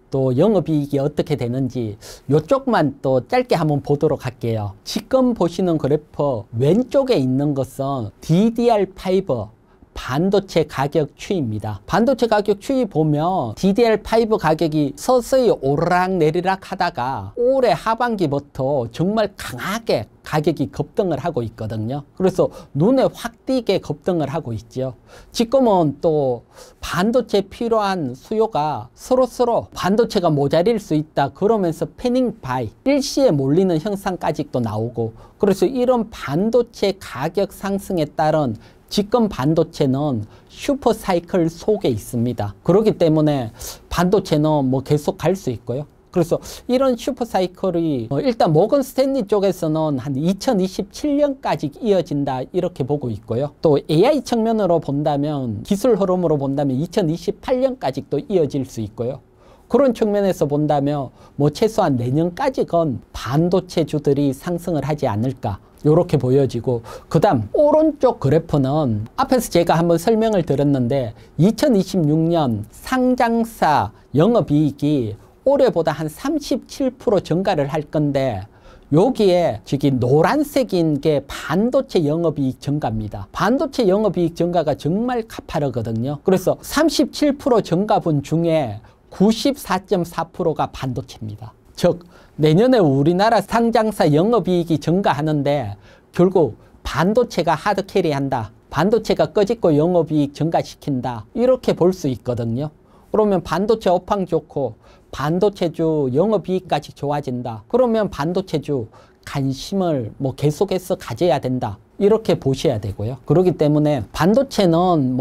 또 영업이익이 어떻게 되는지 이쪽만 또 짧게 한번 보도록 할게요. 지금 보시는 그래프 왼쪽에 있는 것은 DDR5 반도체 가격 추이입니다. 반도체 가격 추이 보면 DDR5 가격이 서서히 오르락내리락 하다가 올해 하반기부터 정말 강하게 가격이 급등을 하고 있거든요. 그래서 눈에 확 띄게 급등을 하고 있죠. 지금은 또 반도체 필요한 수요가 서로 반도체가 모자릴 수 있다 그러면서 패닝 바이 일시에 몰리는 현상까지 또 나오고, 그래서 이런 반도체 가격 상승에 따른 지금 반도체는 슈퍼 사이클 속에 있습니다. 그렇기 때문에 반도체는 계속 갈 수 있고요. 그래서 이런 슈퍼 사이클이 일단 모건 스탠리 쪽에서는 한 2027년까지 이어진다 이렇게 보고 있고요. 또 AI 측면으로 본다면, 기술 흐름으로 본다면 2028년까지 또 이어질 수 있고요. 그런 측면에서 본다면 최소한 내년까지건 반도체주들이 상승을 하지 않을까 이렇게 보여지고, 그 다음 오른쪽 그래프는 앞에서 제가 한번 설명을 드렸는데 2026년 상장사 영업이익이 올해보다 한 37% 증가를 할 건데, 여기에 저기 노란색인 게 반도체 영업이익 증가입니다. 반도체 영업이익 증가가 정말 가파르거든요. 그래서 37% 증가분 중에 94.4%가 반도체입니다. 즉 내년에 우리나라 상장사 영업이익이 증가하는데 결국 반도체가 하드캐리한다, 반도체가 꺼짓고 영업이익 증가시킨다 이렇게 볼 수 있거든요. 그러면 반도체 업황 좋고 반도체주 영업이익까지 좋아진다. 그러면 반도체주 관심을 계속해서 가져야 된다 이렇게 보셔야 되고요. 그렇기 때문에 반도체는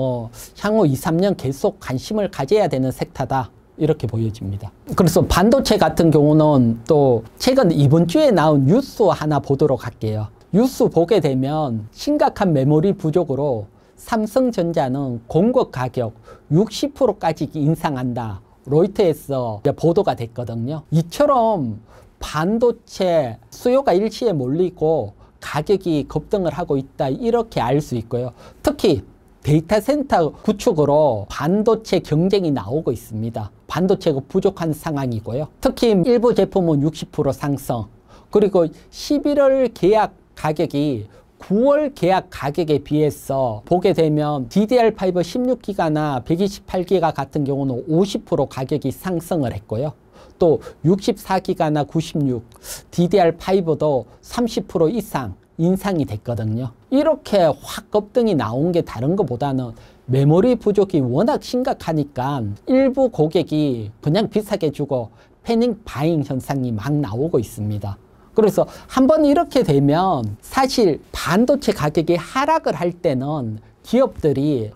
향후 2, 3년 계속 관심을 가져야 되는 섹터다 이렇게 보여집니다. 그래서 반도체 같은 경우는 또 최근 이번 주에 나온 뉴스 하나 보도록 할게요. 뉴스 보게 되면 심각한 메모리 부족으로 삼성전자는 공급 가격 60%까지 인상한다, 로이터에서 보도가 됐거든요. 이처럼 반도체 수요가 일시에 몰리고 가격이 급등을 하고 있다 이렇게 알 수 있고요. 특히 데이터 센터 구축으로 반도체 경쟁이 나오고 있습니다. 반도체가 부족한 상황이고요. 특히 일부 제품은 60% 상승, 그리고 11월 계약 가격이 9월 계약 가격에 비해서 보게 되면 DDR5 16기가나 128기가 같은 경우는 50% 가격이 상승을 했고요. 또 64기가나 96, DDR5도 30% 이상 인상이 됐거든요. 이렇게 확 급등이 나온 게 다른 것보다는 메모리 부족이 워낙 심각하니까 일부 고객이 그냥 비싸게 주고 패닝 바잉 현상이 막 나오고 있습니다. 그래서 한번 이렇게 되면 사실 반도체 가격이 하락을 할 때는 기업들이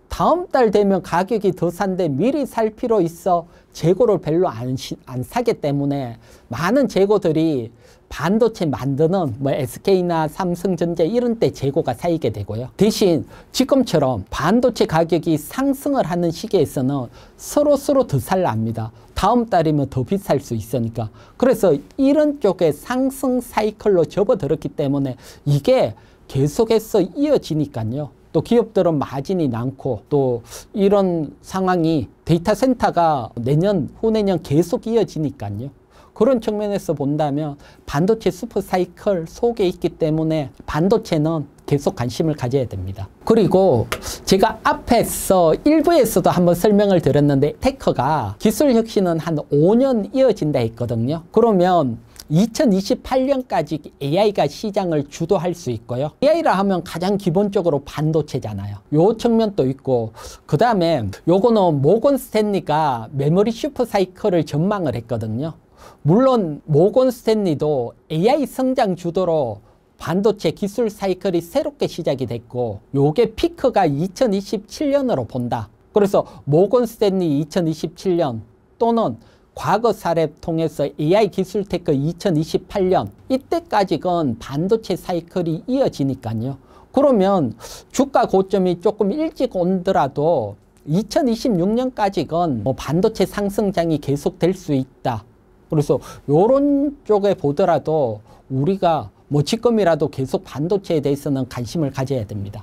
다음 달 되면 가격이 더 싼데 미리 살 필요 있어 재고를 별로 안 사기 때문에 많은 재고들이 반도체 만드는 SK나 삼성전자 이런 때 재고가 쌓이게 되고요. 대신 지금처럼 반도체 가격이 상승을 하는 시기에서는 서로 더 살랍니다. 다음 달이면 더 비쌀 수 있으니까. 그래서 이런 쪽에 상승 사이클로 접어들었기 때문에 이게 계속해서 이어지니까요. 또 기업들은 마진이 많고 또 이런 상황이 데이터 센터가 내년, 후내년 계속 이어지니까요. 그런 측면에서 본다면 반도체 슈퍼 사이클 속에 있기 때문에 반도체는 계속 관심을 가져야 됩니다. 그리고 제가 앞에서 일부에서도 한번 설명을 드렸는데 테크가 기술 혁신은 한 5년 이어진다 했거든요. 그러면 2028년까지 AI가 시장을 주도할 수 있고요. AI라 하면 가장 기본적으로 반도체잖아요. 요 측면도 있고, 그 다음에 요거는 모건 스탠리가 메모리 슈퍼 사이클을 전망을 했거든요. 물론 모건 스탠리도 AI 성장 주도로 반도체 기술 사이클이 새롭게 시작이 됐고, 요게 피크가 2027년으로 본다. 그래서 모건 스탠리 2027년 또는 과거 사례 통해서 AI 기술 테크 2028년 이때까지건 반도체 사이클이 이어지니까요. 그러면 주가 고점이 조금 일찍 온더라도 2026년까지건 반도체 상승장이 계속될 수 있다. 그래서 요런 쪽에 보더라도 우리가 뭐 지금이라도 계속 반도체에 대해서는 관심을 가져야 됩니다.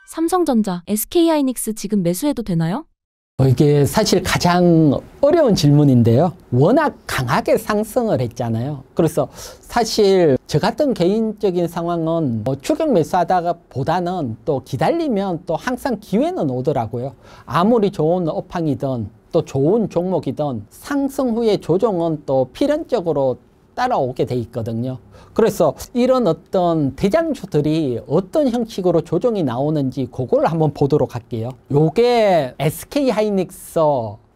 삼성전자, SK하이닉스 지금 매수해도 되나요? 이게 사실 가장 어려운 질문인데요. 워낙 강하게 상승을 했잖아요. 그래서 사실 저 같은 개인적인 상황은 뭐 추격 매수하다가 보다는 또 기다리면 또 항상 기회는 오더라고요. 아무리 좋은 업황이든 또 좋은 종목이든 상승 후에 조정은 또 필연적으로 따라오게 돼 있거든요. 그래서 이런 어떤 대장주들이 어떤 형식으로 조정이 나오는지 그걸 한번 보도록 할게요. 요게 SK하이닉스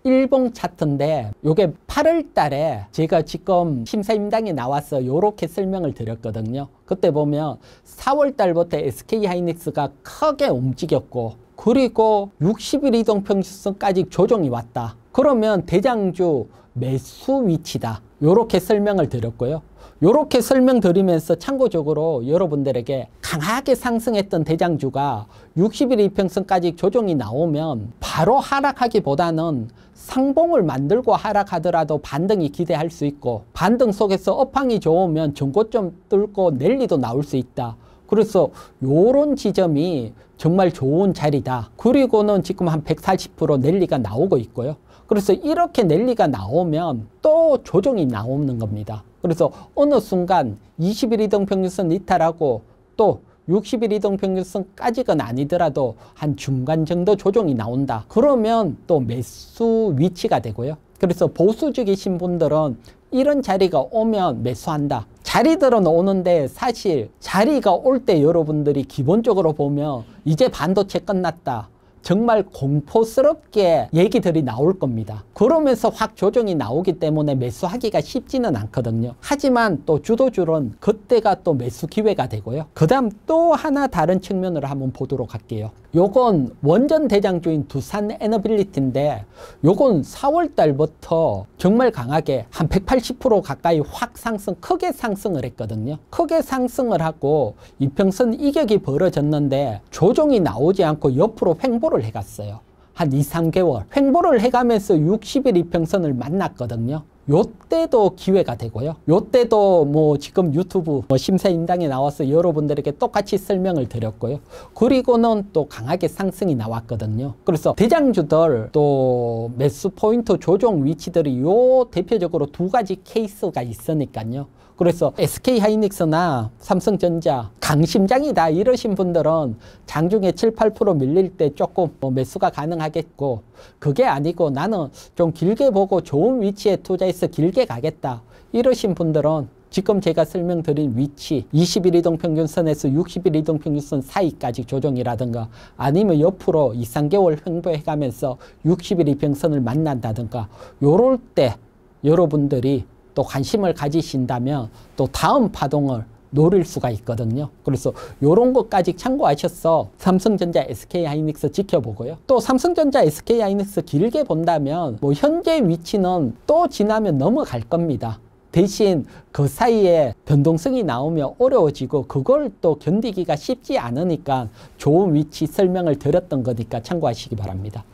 일봉 차트인데 요게 8월 달에 제가 지금 심사임당에 나와서 요렇게 설명을 드렸거든요. 그때 보면 4월 달부터 SK하이닉스가 크게 움직였고 그리고 60일 이동평균선까지 조정이 왔다. 그러면 대장주 매수 위치다. 요렇게 설명을 드렸고요. 요렇게 설명드리면서 참고적으로 여러분들에게 강하게 상승했던 대장주가 60일 이평선까지 조정이 나오면 바로 하락하기보다는 상봉을 만들고 하락하더라도 반등이 기대할 수 있고 반등 속에서 업황이 좋으면 전고점 뚫고 랠리도 나올 수 있다. 그래서 요런 지점이 정말 좋은 자리다. 그리고는 지금 한 140% 랠리가 나오고 있고요. 그래서 이렇게 랠리가 나오면 또 조정이 나오는 겁니다. 그래서 어느 순간 20일 이동평균선 이탈하고 또 60일 이동평균선까지는 아니더라도 한 중간 정도 조정이 나온다. 그러면 또 매수 위치가 되고요. 그래서 보수적이신 분들은 이런 자리가 오면 매수한다. 자리들은 오는데 사실 자리가 올 때 여러분들이 기본적으로 보면 이제 반도체 끝났다. 정말 공포스럽게 얘기들이 나올 겁니다. 그러면서 확 조정이 나오기 때문에 매수하기가 쉽지는 않거든요. 하지만 또 주도주는 그때가 또 매수 기회가 되고요. 그 다음 또 하나 다른 측면으로 한번 보도록 할게요. 요건 원전 대장주인 두산 에너빌리티인데 요건 4월 달부터 정말 강하게 한 180% 가까이 확 크게 상승을 했거든요. 크게 상승을 하고 이평선 이격이 벌어졌는데 조정이 나오지 않고 옆으로 횡보를 해갔어요. 한 2, 3개월 횡보를 해가면서 60일 이평선을 만났거든요. 요때도 기회가 되고요. 요때도 뭐 지금 유튜브 심사임당에 나와서 여러분들에게 똑같이 설명을 드렸고요. 그리고는 또 강하게 상승이 나왔거든요. 그래서 대장주들 또 매수 포인트 조정 위치들이 요 대표적으로 두 가지 케이스가 있으니까요. 그래서 SK하이닉스나 삼성전자 강심장이다 이러신 분들은 장중에 7, 8% 밀릴 때 조금 매수가 가능하겠고 그게 아니고 나는 좀 길게 보고 좋은 위치에 투자해서 길게 가겠다 이러신 분들은 지금 제가 설명드린 위치 20일 이동평균선에서 60일 이동평균선 사이까지 조정이라든가 아니면 옆으로 2, 3개월 횡보해가면서 60일 이평선을 만난다든가 요럴 때 여러분들이 또 관심을 가지신다면 또 다음 파동을 노릴 수가 있거든요. 그래서 이런 것까지 참고하셔서 삼성전자, SK하이닉스 지켜보고요. 또 삼성전자, SK하이닉스 길게 본다면 뭐 현재 위치는 또 지나면 넘어갈 겁니다. 대신 그 사이에 변동성이 나오면 어려워지고 그걸 또 견디기가 쉽지 않으니까 좋은 위치 설명을 드렸던 거니까 참고하시기 바랍니다.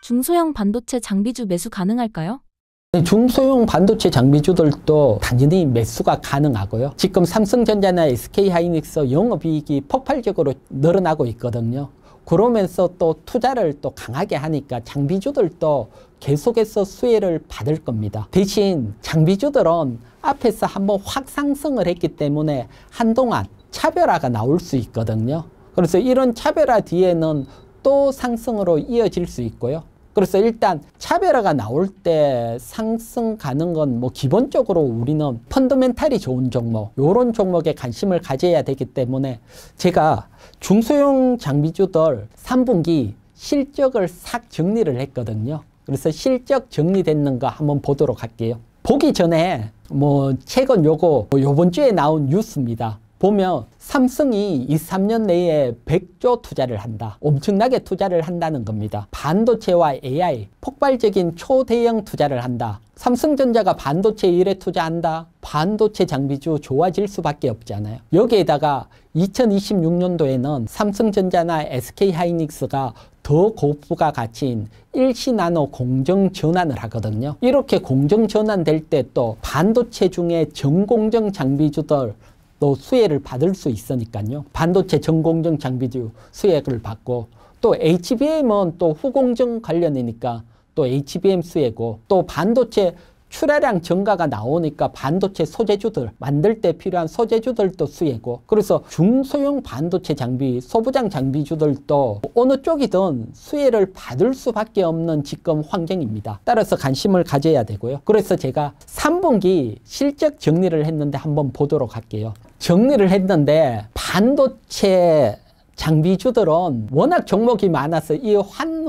중소형 반도체 장비주 매수 가능할까요? 중소형 반도체 장비주들도 당연히 매수가 가능하고요. 지금 삼성전자나 SK하이닉스 영업이익이 폭발적으로 늘어나고 있거든요. 그러면서 또 투자를 또 강하게 하니까 장비주들도 계속해서 수혜를 받을 겁니다. 대신 장비주들은 앞에서 한번 확 상승을 했기 때문에 한동안 차별화가 나올 수 있거든요. 그래서 이런 차별화 뒤에는 또 상승으로 이어질 수 있고요. 그래서 일단 차별화가 나올 때 상승 가는 건 뭐 기본적으로 우리는 펀더멘탈이 좋은 종목, 요런 종목에 관심을 가져야 되기 때문에 제가 중소형 장비주들 3분기 실적을 싹 정리를 했거든요. 그래서 실적 정리됐는 거 한번 보도록 할게요. 보기 전에 뭐 최근 요번 주에 나온 뉴스입니다. 보면 삼성이 2, 3년 내에 100조 투자를 한다. 엄청나게 투자를 한다는 겁니다. 반도체와 AI, 폭발적인 초대형 투자를 한다. 삼성전자가 반도체 일에 투자한다. 반도체 장비주 좋아질 수밖에 없잖아요. 여기에다가 2026년도에는 삼성전자나 SK하이닉스가 더 고부가 가치인 일시나노 공정 전환을 하거든요. 이렇게 공정 전환될 때 또 반도체 중에 전공정 장비주들 또 수혜를 받을 수 있으니까요. 반도체 전공정 장비주 수혜를 받고, 또 HBM은 또 후공정 관련이니까 또 HBM 수혜고, 또 반도체 출하량 증가가 나오니까 반도체 소재주들 만들 때 필요한 소재주들도 수혜고, 그래서 중소형 반도체 장비, 소부장 장비주들도 어느 쪽이든 수혜를 받을 수밖에 없는 지금 환경입니다. 따라서 관심을 가져야 되고요. 그래서 제가 3분기 실적 정리를 했는데 한번 보도록 할게요. 정리를 했는데 반도체 장비주들은 워낙 종목이 많아서 이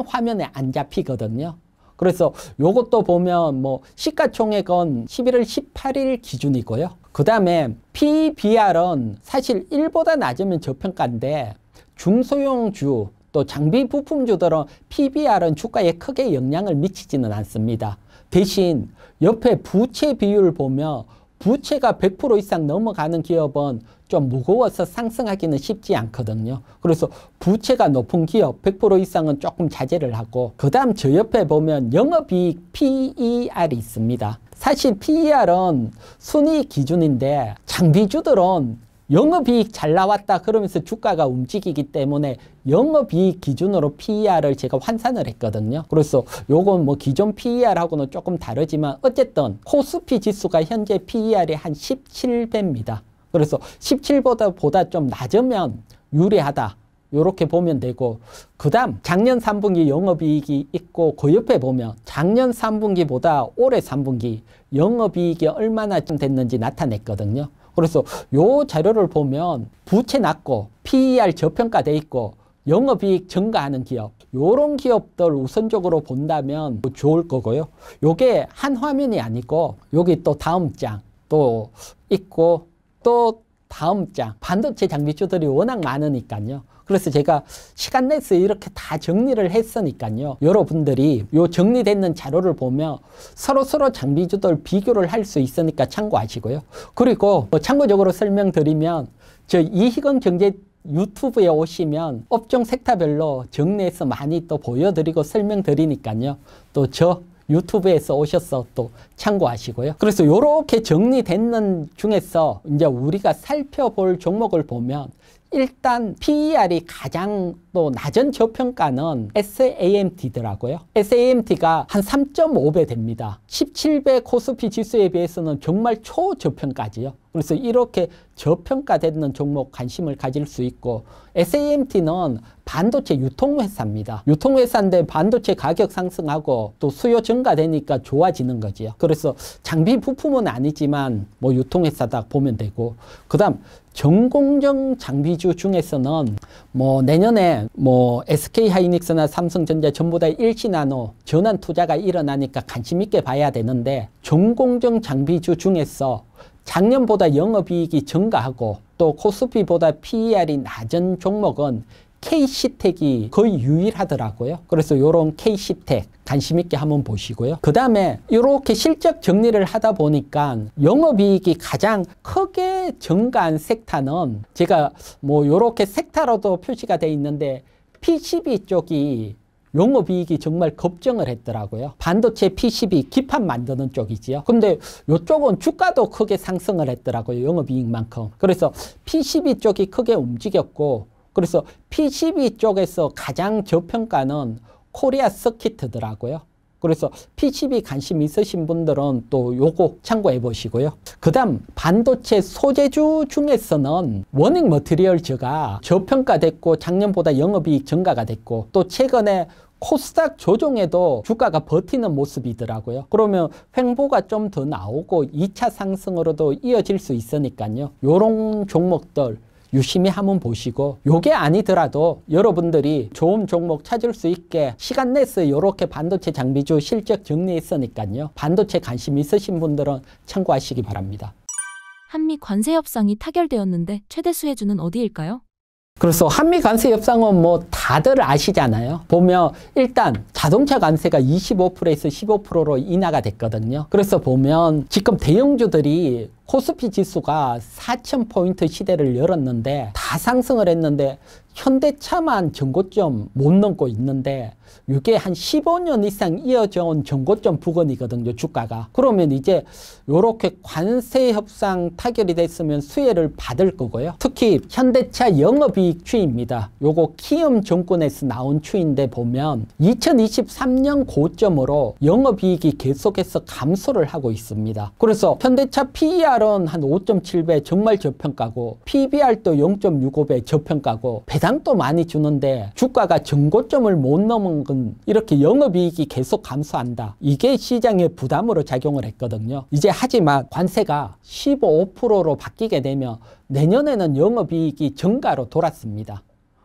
화면에 안 잡히거든요. 그래서 요것도 보면 뭐 시가총액은 11월 18일 기준이고요. 그 다음에 PBR은 사실 1보다 낮으면 저평가인데, 중소형주 또 장비 부품주들은 PBR은 주가에 크게 영향을 미치지는 않습니다. 대신 옆에 부채 비율 보면 부채가 100% 이상 넘어가는 기업은 좀 무거워서 상승하기는 쉽지 않거든요. 그래서 부채가 높은 기업 100% 이상은 조금 자제를 하고, 그 다음 저 옆에 보면 영업이익 PER이 있습니다. 사실 PER은 순이익 기준인데 장비주들은 영업이익 잘 나왔다 그러면서 주가가 움직이기 때문에 영업이익 기준으로 PER을 제가 환산을 했거든요. 그래서 요건 뭐 기존 PER하고는 조금 다르지만 어쨌든 코스피 지수가 현재 PER이 한 17배입니다. 그래서 17보다 좀 낮으면 유리하다, 이렇게 보면 되고, 그 다음 작년 3분기 영업이익이 있고, 그 옆에 보면 작년 3분기보다 올해 3분기 영업이익이 얼마나 좀 됐는지 나타냈거든요. 그래서 요 자료를 보면 부채 낮고 PER 저평가돼 있고 영업이익 증가하는 기업, 요런 기업들 우선적으로 본다면 좋을 거고요. 요게 한 화면이 아니고 여기 또 다음 장 또 있고, 또 다음 장, 반도체 장비주들이 워낙 많으니까요. 그래서 제가 시간 내서 이렇게 다 정리를 했으니까요. 여러분들이 요 정리되는 자료를 보면 서로 장비주들 비교를 할 수 있으니까 참고하시고요. 그리고 참고적으로 설명드리면 저 이희경 경제 유튜브에 오시면 업종 섹터별로 정리해서 많이 또 보여드리고 설명드리니까요. 또 저 유튜브에서 오셔서 또 참고하시고요. 그래서 이렇게 정리되는 중에서 이제 우리가 살펴볼 종목을 보면, 일단 PER이 가장 또 낮은 저평가는 SAMT더라고요. SAMT가 한 3.5배 됩니다. 17배 코스피 지수에 비해서는 정말 초저평가지요. 그래서 이렇게 저평가되는 종목 관심을 가질 수 있고, SAMT는 반도체 유통회사입니다. 유통회사인데 반도체 가격 상승하고 또 수요 증가되니까 좋아지는 거지요. 그래서 장비 부품은 아니지만 뭐 유통회사다 보면 되고, 그 다음 전공정 장비주 중에서는 뭐 내년에 뭐 SK하이닉스나 삼성전자 전부 다 일시나노 전환 투자가 일어나니까 관심 있게 봐야 되는데, 전공정 장비주 중에서 작년보다 영업이익이 증가하고 또 코스피보다 PER이 낮은 종목은 K시텍이 거의 유일하더라고요. 그래서 이런 K시텍 관심 있게 한번 보시고요. 그 다음에 이렇게 실적 정리를 하다 보니까 영업이익이 가장 크게 증가한 섹터는 제가 뭐 이렇게 섹터로도 표시가 돼 있는데, PCB 쪽이 영업이익이 정말 급증을 했더라고요. 반도체 PCB 기판 만드는 쪽이지요. 근데 이쪽은 주가도 크게 상승을 했더라고요. 영업이익만큼. 그래서 PCB 쪽이 크게 움직였고, 그래서 PCB 쪽에서 가장 저평가는 코리아 서킷더라고요. 그래서 PCB 관심 있으신 분들은 또 요거 참고해 보시고요. 그 다음 반도체 소재주 중에서는 워닝 머티리얼즈가 저평가됐고 작년보다 영업이익 증가가 됐고, 또 최근에 코스닥 조정에도 주가가 버티는 모습이더라고요. 그러면 횡보가 좀 더 나오고 2차 상승으로도 이어질 수 있으니까요. 요런 종목들 유심히 한번 보시고, 요게 아니더라도 여러분들이 좋은 종목 찾을 수 있게 시간 내서 이렇게 반도체 장비주 실적 정리했으니까요. 반도체 관심 있으신 분들은 참고하시기 바랍니다. 한미 관세 협상이 타결되었는데 최대 수혜주는 어디일까요? 그래서 한미 관세 협상은 뭐 다들 아시잖아요. 보면 일단 자동차 관세가 25%에서 15%로 인하가 됐거든요. 그래서 보면 지금 대형주들이 코스피 지수가 4,000포인트 시대를 열었는데 다 상승을 했는데 현대차만 전고점 못 넘고 있는데 이게 한 15년 이상 이어져 온 전고점 부근이거든요, 주가가. 그러면 이제 이렇게 관세 협상 타결이 됐으면 수혜를 받을 거고요. 특히 현대차 영업이익 추이입니다. 요거 키움 정권에서 나온 추이인데 보면 2023년 고점으로 영업이익이 계속해서 감소를 하고 있습니다. 그래서 현대차 PER은 한 5.7배 정말 저평가고 PBR도 0.65배 저평가고 배당도 많이 주는데 주가가 전고점을 못 넘은 건 이렇게 영업이익이 계속 감소한다. 이게 시장의 부담으로 작용을 했거든요. 이제 하지만 관세가 15%로 바뀌게 되면 내년에는 영업이익이 증가로 돌았습니다.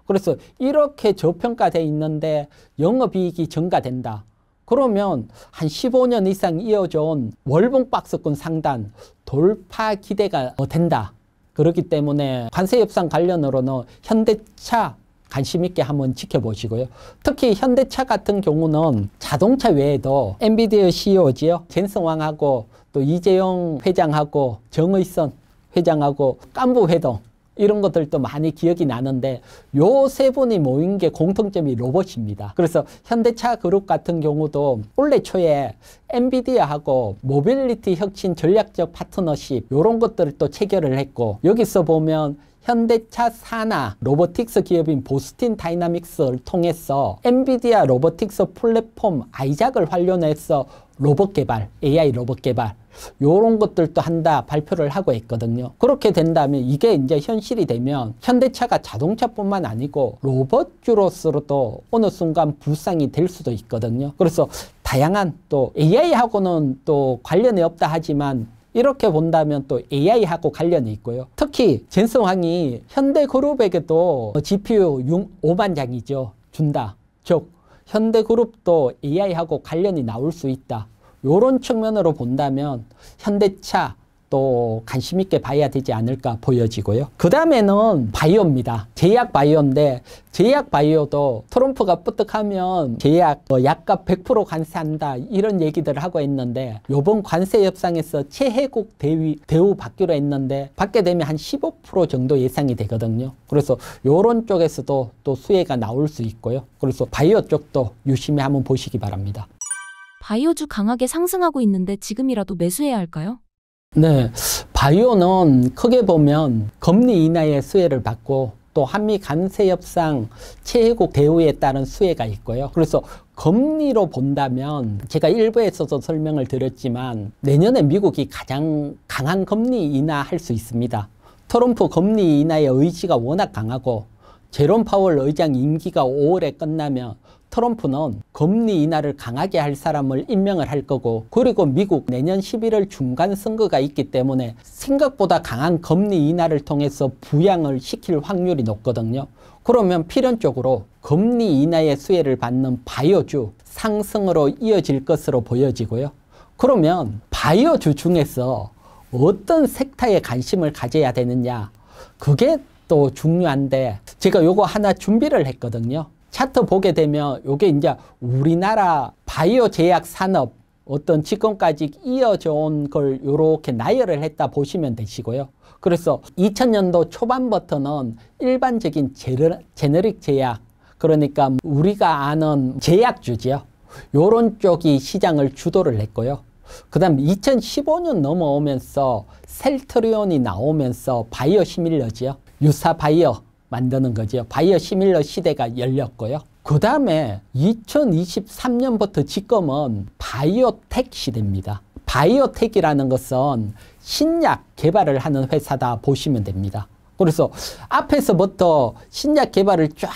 그래서 이렇게 저평가되어 있는데 영업이익이 증가된다. 그러면 한 15년 이상 이어져 온 월봉 박스권 상단 돌파 기대가 된다. 그렇기 때문에 관세 협상 관련으로는 현대차 관심 있게 한번 지켜보시고요. 특히 현대차 같은 경우는 자동차 외에도 엔비디아 CEO지요. 젠슨 왕하고 또 이재용 회장하고 정의선 회장하고 깐부 회동 이런 것들도 많이 기억이 나는데 요 세 분이 모인 게 공통점이 로봇입니다. 그래서 현대차 그룹 같은 경우도 올해 초에 엔비디아하고 모빌리티 혁신 전략적 파트너십 이런 것들을 또 체결을 했고 여기서 보면 현대차 산하 로보틱스 기업인 보스틴 다이나믹스를 통해서 엔비디아 로보틱스 플랫폼 아이작을 활용해서 로봇 개발, AI 로봇 개발 이런 것들도 한다 발표를 하고 있거든요. 그렇게 된다면 이게 이제 현실이 되면 현대차가 자동차뿐만 아니고 로봇주로서도 어느 순간 부상이 될 수도 있거든요. 그래서 다양한 또 AI하고는 또 관련이 없다 하지만 이렇게 본다면 또 AI하고 관련이 있고요. 특히 젠슨 황이 현대그룹에게도 GPU 5만 장이죠. 준다. 즉 현대그룹도 AI하고 관련이 나올 수 있다. 이런 측면으로 본다면 현대차 또 관심 있게 봐야 되지 않을까 보여지고요. 그 다음에는 바이오입니다. 제약 바이오인데 제약 바이오도 트럼프가 뿌듯하면 제약 약값 100% 관세한다 이런 얘기들을 하고 있는데 이번 관세 협상에서 최혜국 대우 받기로 했는데 받게 되면 한 15% 정도 예상이 되거든요. 그래서 이런 쪽에서도 또 수혜가 나올 수 있고요. 그래서 바이오 쪽도 유심히 한번 보시기 바랍니다. 바이오주 강하게 상승하고 있는데 지금이라도 매수해야 할까요? 네, 바이오는 크게 보면 금리 인하의 수혜를 받고 또 한미 관세 협상 최혜국 대우에 따른 수혜가 있고요. 그래서 금리로 본다면 제가 일부에서도 설명을 드렸지만 내년에 미국이 가장 강한 금리 인하할 수 있습니다. 트럼프 금리 인하의 의지가 워낙 강하고 제롬 파월 의장 임기가 5월에 끝나면 트럼프는 금리 인하를 강하게 할 사람을 임명을 할 거고 그리고 미국 내년 11월 중간 선거가 있기 때문에 생각보다 강한 금리 인하를 통해서 부양을 시킬 확률이 높거든요. 그러면 필연적으로 금리 인하의 수혜를 받는 바이오주 상승으로 이어질 것으로 보여지고요. 그러면 바이오주 중에서 어떤 섹터에 관심을 가져야 되느냐 그게 또 중요한데 제가 요거 하나 준비를 했거든요. 차트 보게 되면 이게 이제 우리나라 바이오 제약 산업 어떤 지금까지 이어져 온 걸 이렇게 나열을 했다 보시면 되시고요. 그래서 2000년도 초반부터는 일반적인 제너릭 제약 그러니까 우리가 아는 제약주죠. 요런 쪽이 시장을 주도를 했고요. 그 다음 2015년 넘어오면서 셀트리온이 나오면서 바이오 시밀러지요. 유사 바이오 만드는 거죠. 바이오 시밀러 시대가 열렸고요. 그 다음에 2023년부터 지금은 바이오텍 시대입니다. 바이오텍이라는 것은 신약 개발을 하는 회사다 보시면 됩니다. 그래서 앞에서부터 신약 개발을 쫙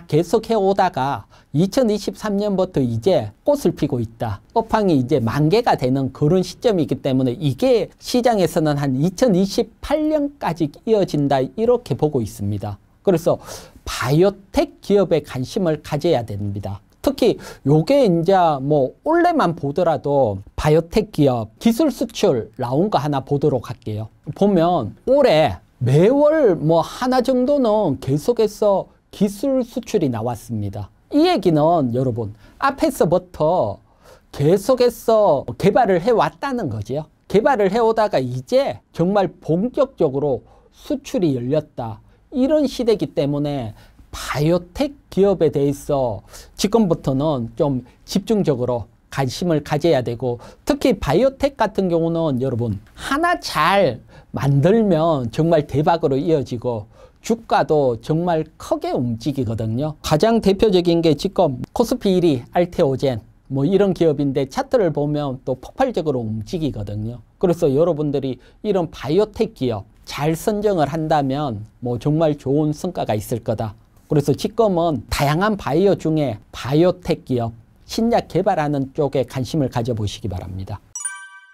계속해 오다가 2023년부터 이제 꽃을 피고 있다. 업황이 이제 만개가 되는 그런 시점이기 때문에 이게 시장에서는 한 2028년까지 이어진다 이렇게 보고 있습니다. 그래서 바이오텍 기업에 관심을 가져야 됩니다. 특히 요게 이제 뭐 올해만 보더라도 바이오텍 기업 기술 수출 나온 거 하나 보도록 할게요. 보면 올해 매월 뭐 하나 정도는 계속해서 기술 수출이 나왔습니다. 이 얘기는 여러분 앞에서부터 계속해서 개발을 해왔다는 거죠. 개발을 해오다가 이제 정말 본격적으로 수출이 열렸다. 이런 시대이기 때문에 바이오텍 기업에 대해서 지금부터는 좀 집중적으로 관심을 가져야 되고, 특히 바이오텍 같은 경우는 여러분 하나 잘 만들면 정말 대박으로 이어지고 주가도 정말 크게 움직이거든요. 가장 대표적인 게 지금 코스피 1위 알테오젠 뭐 이런 기업인데 차트를 보면 또 폭발적으로 움직이거든요. 그래서 여러분들이 이런 바이오텍 기업 잘 선정을 한다면 뭐 정말 좋은 성과가 있을 거다. 그래서 지금은 다양한 바이오 중에 바이오텍 기업, 신약 개발하는 쪽에 관심을 가져보시기 바랍니다.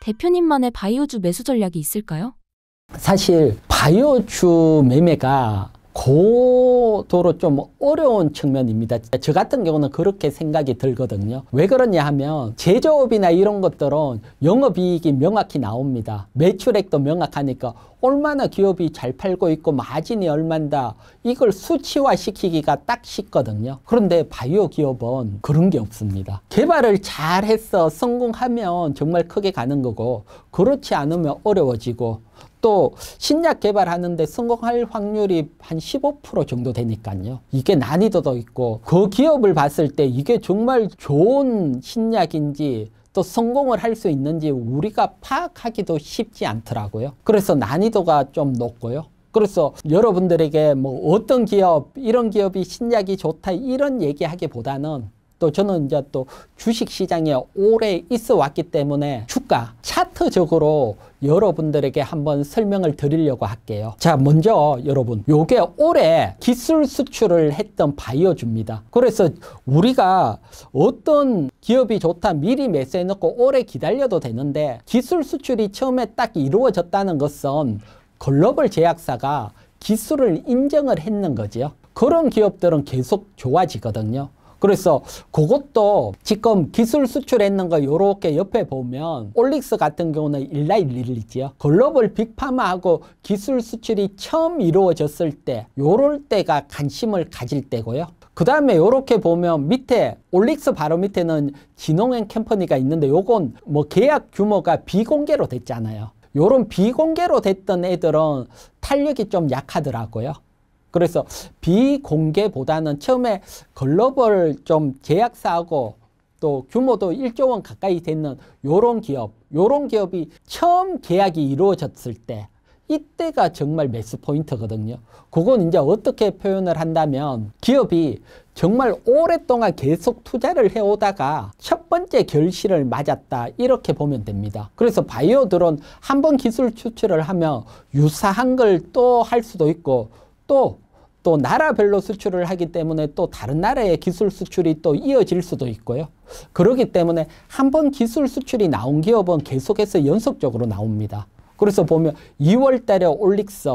대표님만의 바이오주 매수 전략이 있을까요? 사실 바이오주 매매가 고도로 좀 어려운 측면입니다. 저 같은 경우는 그렇게 생각이 들거든요. 왜 그러냐 하면 제조업이나 이런 것들은 영업이익이 명확히 나옵니다. 매출액도 명확하니까 얼마나 기업이 잘 팔고 있고 마진이 얼만다, 이걸 수치화 시키기가 딱 쉽거든요. 그런데 바이오 기업은 그런 게 없습니다. 개발을 잘해서 성공하면 정말 크게 가는 거고, 그렇지 않으면 어려워지고, 또 신약 개발하는데 성공할 확률이 한 15% 정도 되니까요. 이게 난이도도 있고, 그 기업을 봤을 때 이게 정말 좋은 신약인지 또 성공을 할 수 있는지 우리가 파악하기도 쉽지 않더라고요. 그래서 난이도가 좀 높고요. 그래서 여러분들에게 뭐 어떤 기업, 이런 기업이 신약이 좋다 이런 얘기하기보다는, 또 저는 이제 또 주식시장에 오래 있어 왔기 때문에 주가 차트적으로 여러분들에게 한번 설명을 드리려고 할게요. 자, 먼저 여러분, 요게 올해 기술 수출을 했던 바이오주입니다. 그래서 우리가 어떤 기업이 좋다 미리 매수해 놓고 오래 기다려도 되는데, 기술 수출이 처음에 딱 이루어졌다는 것은 글로벌 제약사가 기술을 인정을 했는 거죠. 그런 기업들은 계속 좋아지거든요. 그래서 그것도 지금 기술 수출했는 거 요렇게 옆에 보면 올릭스 같은 경우는 일라이 릴리지요. 글로벌 빅파마하고 기술 수출이 처음 이루어졌을 때 요럴 때가 관심을 가질 때고요. 그 다음에 요렇게 보면 밑에 올릭스 바로 밑에는 진홍앤 캠퍼니가 있는데, 요건 뭐 계약 규모가 비공개로 됐잖아요. 요런 비공개로 됐던 애들은 탄력이 좀 약하더라고요. 그래서 비공개보다는 처음에 글로벌 좀 제약사하고 또 규모도 1조 원 가까이 되는 요런 기업이 처음 계약이 이루어졌을 때, 이때가 정말 매수 포인트거든요. 그건 이제 어떻게 표현을 한다면, 기업이 정말 오랫동안 계속 투자를 해오다가 첫 번째 결실을 맞았다, 이렇게 보면 됩니다. 그래서 바이오들은 한번 기술 추출을 하면 유사한 걸 또 할 수도 있고, 또 나라별로 수출을 하기 때문에 또 다른 나라의 기술 수출이 또 이어질 수도 있고요. 그렇기 때문에 한번 기술 수출이 나온 기업은 계속해서 연속적으로 나옵니다. 그래서 보면 2월 달에 올릭스,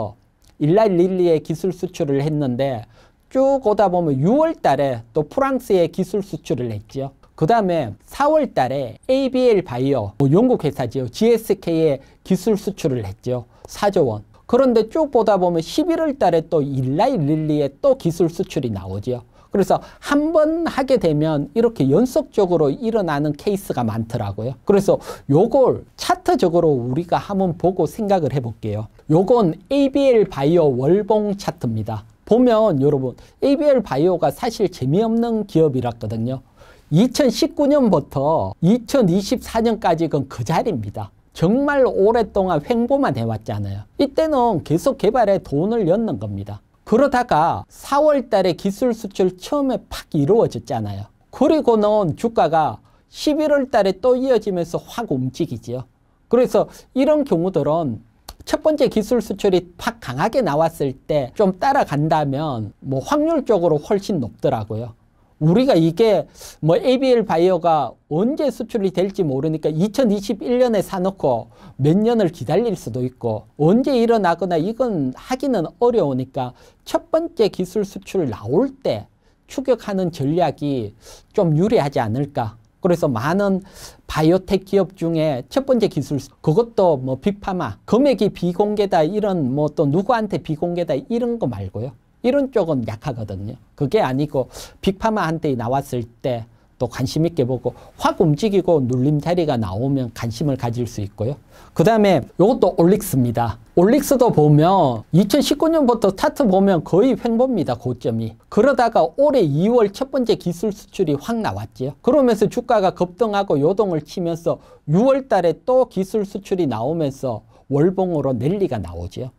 일라이 릴리의 기술 수출을 했는데, 쭉 오다 보면 6월 달에 또 프랑스의 기술 수출을 했죠. 그 다음에 4월 달에 ABL 바이오, 영국 회사죠. GSK의 기술 수출을 했죠. 4조 원. 그런데 쭉 보다 보면 11월 달에 또 일라이 릴리의 또 기술 수출이 나오죠. 그래서 한 번 하게 되면 이렇게 연속적으로 일어나는 케이스가 많더라고요. 그래서 요걸 차트적으로 우리가 한번 보고 생각을 해볼게요. 요건 ABL 바이오 월봉 차트입니다. 보면 여러분, ABL 바이오가 사실 재미없는 기업이랐거든요. 2019년부터 2024년까지는 그 자리입니다. 정말 오랫동안 횡보만 해왔잖아요. 이때는 계속 개발에 돈을 넣는 겁니다. 그러다가 4월 달에 기술 수출 처음에 팍 이루어졌잖아요. 그리고는 주가가 11월 달에 또 이어지면서 확 움직이지요. 그래서 이런 경우들은 첫 번째 기술 수출이 팍 강하게 나왔을 때 좀 따라간다면 뭐 확률적으로 훨씬 높더라고요. 우리가 이게 뭐 ABL 바이오가 언제 수출이 될지 모르니까 2021년에 사놓고 몇 년을 기다릴 수도 있고, 언제 일어나거나 이건 하기는 어려우니까 첫 번째 기술 수출 나올 때 추격하는 전략이 좀 유리하지 않을까. 그래서 많은 바이오텍 기업 중에 첫 번째 기술, 그것도 뭐 빅파마, 금액이 비공개다 이런, 뭐 또 누구한테 비공개다 이런 거 말고요. 이런 쪽은 약하거든요. 그게 아니고 빅파마한테 나왔을 때 또 관심 있게 보고 확 움직이고 눌림 자리가 나오면 관심을 가질 수 있고요. 그 다음에 이것도 올릭스입니다. 올릭스도 보면 2019년부터 차트 보면 거의 횡보입니다. 고점이. 그러다가 올해 2월 첫 번째 기술 수출이 확 나왔죠. 그러면서 주가가 급등하고 요동을 치면서 6월 달에 또 기술 수출이 나오면서 월봉으로 랠리가 나오죠.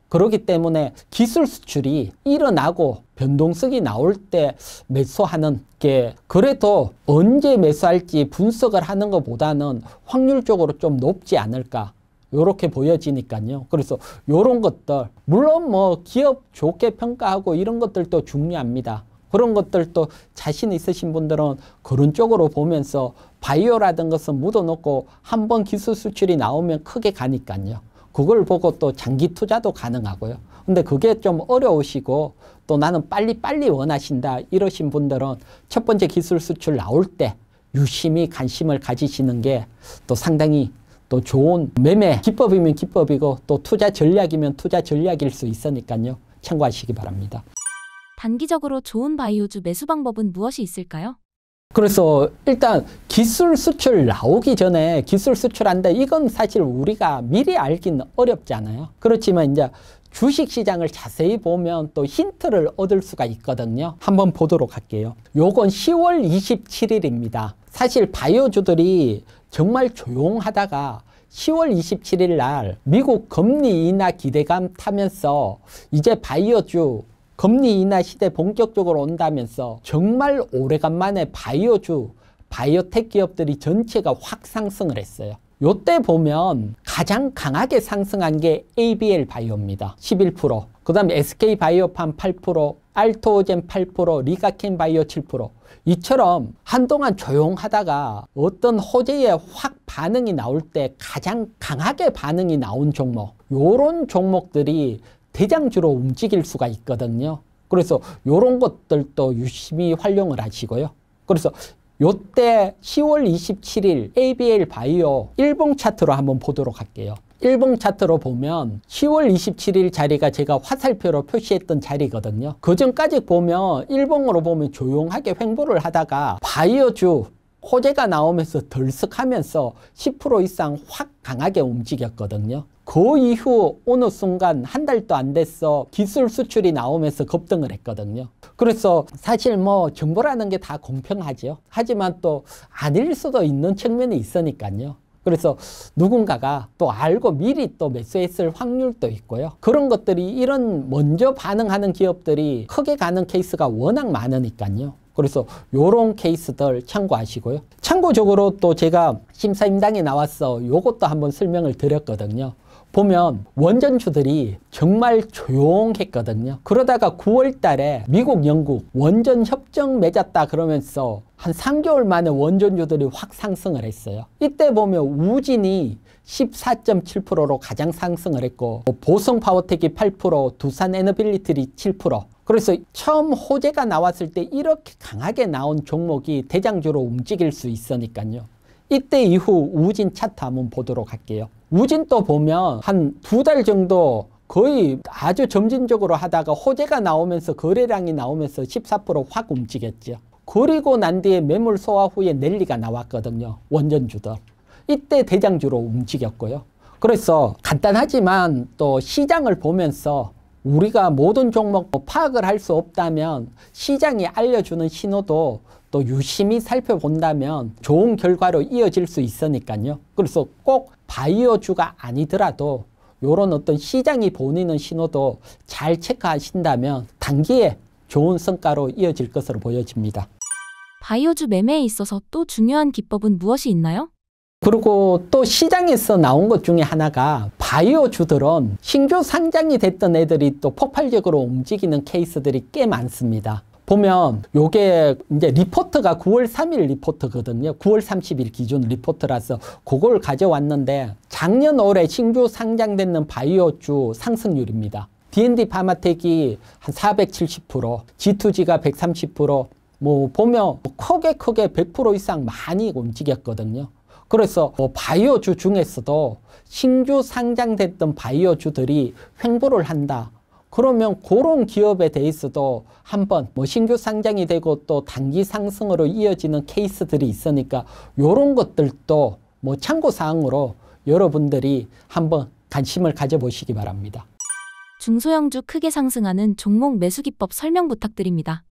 그렇기 때문에 기술 수출이 일어나고 변동성이 나올 때 매수하는 게 그래도 언제 매수할지 분석을 하는 것보다는 확률적으로 좀 높지 않을까 이렇게 보여지니까요. 그래서 이런 것들 물론 뭐 기업 좋게 평가하고 이런 것들도 중요합니다. 그런 것들도 자신 있으신 분들은 그런 쪽으로 보면서 바이오라든 것은 묻어놓고 한번 기술 수출이 나오면 크게 가니까요. 그걸 보고 또 장기 투자도 가능하고요. 근데 그게 좀 어려우시고 또 나는 빨리 원하신다 이러신 분들은 첫 번째 기술 수출 나올 때 유심히 관심을 가지시는 게 또 상당히 또 좋은 매매 기법이면 기법이고 또 투자 전략이면 투자 전략일 수 있으니까요. 참고하시기 바랍니다. 단기적으로 좋은 바이오주 매수 방법은 무엇이 있을까요? 그래서 일단 기술 수출 나오기 전에 기술 수출한다 이건 사실 우리가 미리 알기는 어렵잖아요. 그렇지만 이제 주식시장을 자세히 보면 또 힌트를 얻을 수가 있거든요. 한번 보도록 할게요. 요건 10월 27일입니다. 사실 바이오주들이 정말 조용하다가 10월 27일 날 미국 금리 인하 기대감 타면서 이제 바이오주 금리 인하 시대 본격적으로 온다면서 정말 오래간만에 바이오주, 바이오텍 기업들이 전체가 확 상승을 했어요. 요때 보면 가장 강하게 상승한 게 ABL 바이오입니다. 11%. 그 다음에 SK 바이오팜 8%, 알토오젠 8%, 리가켄 바이오 7%. 이처럼 한동안 조용하다가 어떤 호재에 확 반응이 나올 때 가장 강하게 반응이 나온 종목. 요런 종목들이 대장주로 움직일 수가 있거든요. 그래서 이런 것들도 유심히 활용을 하시고요. 그래서 요때 10월 27일 ABL 바이오 일봉 차트로 한번 보도록 할게요. 일봉 차트로 보면 10월 27일 자리가 제가 화살표로 표시했던 자리거든요. 그 전까지 보면 일봉으로 보면 조용하게 횡보를 하다가 바이오주 호재가 나오면서 덜썩하면서 10% 이상 확 강하게 움직였거든요. 그 이후 어느 순간 한 달도 안 됐어 기술 수출이 나오면서 급등을 했거든요. 그래서 사실 뭐 정보라는 게 다 공평하죠. 하지만 또 아닐 수도 있는 측면이 있으니까요. 그래서 누군가가 또 알고 미리 또 매수했을 확률도 있고요. 그런 것들이 이런 먼저 반응하는 기업들이 크게 가는 케이스가 워낙 많으니까요. 그래서 요런 케이스들 참고하시고요. 참고적으로 또 제가 심사임당에 나와서 요것도 한번 설명을 드렸거든요. 보면 원전주들이 정말 조용했거든요. 그러다가 9월 달에 미국, 영국 원전 협정 맺었다 그러면서 한 3개월 만에 원전주들이 확 상승을 했어요. 이때 보면 우진이 14.7%로 가장 상승을 했고 보성 파워텍이 8%, 두산 에너빌리티이 7%. 그래서 처음 호재가 나왔을 때 이렇게 강하게 나온 종목이 대장주로 움직일 수 있으니까요. 이때 이후 우진 차트 한번 보도록 할게요. 우진 또 보면 한 2달 정도 거의 아주 점진적으로 하다가 호재가 나오면서 거래량이 나오면서 14% 확 움직였죠. 그리고 난 뒤에 매물 소화 후에 랠리가 나왔거든요. 원전주들. 이때 대장주로 움직였고요. 그래서 간단하지만 또 시장을 보면서 우리가 모든 종목 파악을 할 수 없다면 시장이 알려주는 신호도 또 유심히 살펴본다면 좋은 결과로 이어질 수 있으니까요. 그래서 꼭 바이오주가 아니더라도 이런 어떤 시장이 보이는 신호도 잘 체크하신다면 단기에 좋은 성과로 이어질 것으로 보여집니다. 바이오주 매매에 있어서 또 중요한 기법은 무엇이 있나요? 그리고 또 시장에서 나온 것 중에 하나가 바이오주들은 신규 상장이 됐던 애들이 또 폭발적으로 움직이는 케이스들이 꽤 많습니다. 보면 요게 이제 리포트가 9월 3일 리포트거든요. 9월 30일 기준 리포트라서 그걸 가져왔는데 작년 올해 신규 상장되는 바이오주 상승률입니다. D&D 파마텍이 한 470%, G2G가 130%, 뭐 보면 크게 100% 이상 많이 움직였거든요. 그래서 바이오주 중에서도 신규 상장됐던 바이오주들이 횡보를 한다. 그러면 그런 기업에 대해서도 한번 뭐 신규 상장이 되고 또 단기 상승으로 이어지는 케이스들이 있으니까 이런 것들도 뭐 참고사항으로 여러분들이 한번 관심을 가져보시기 바랍니다. 중소형주 크게 상승하는 종목 매수 기법 설명 부탁드립니다.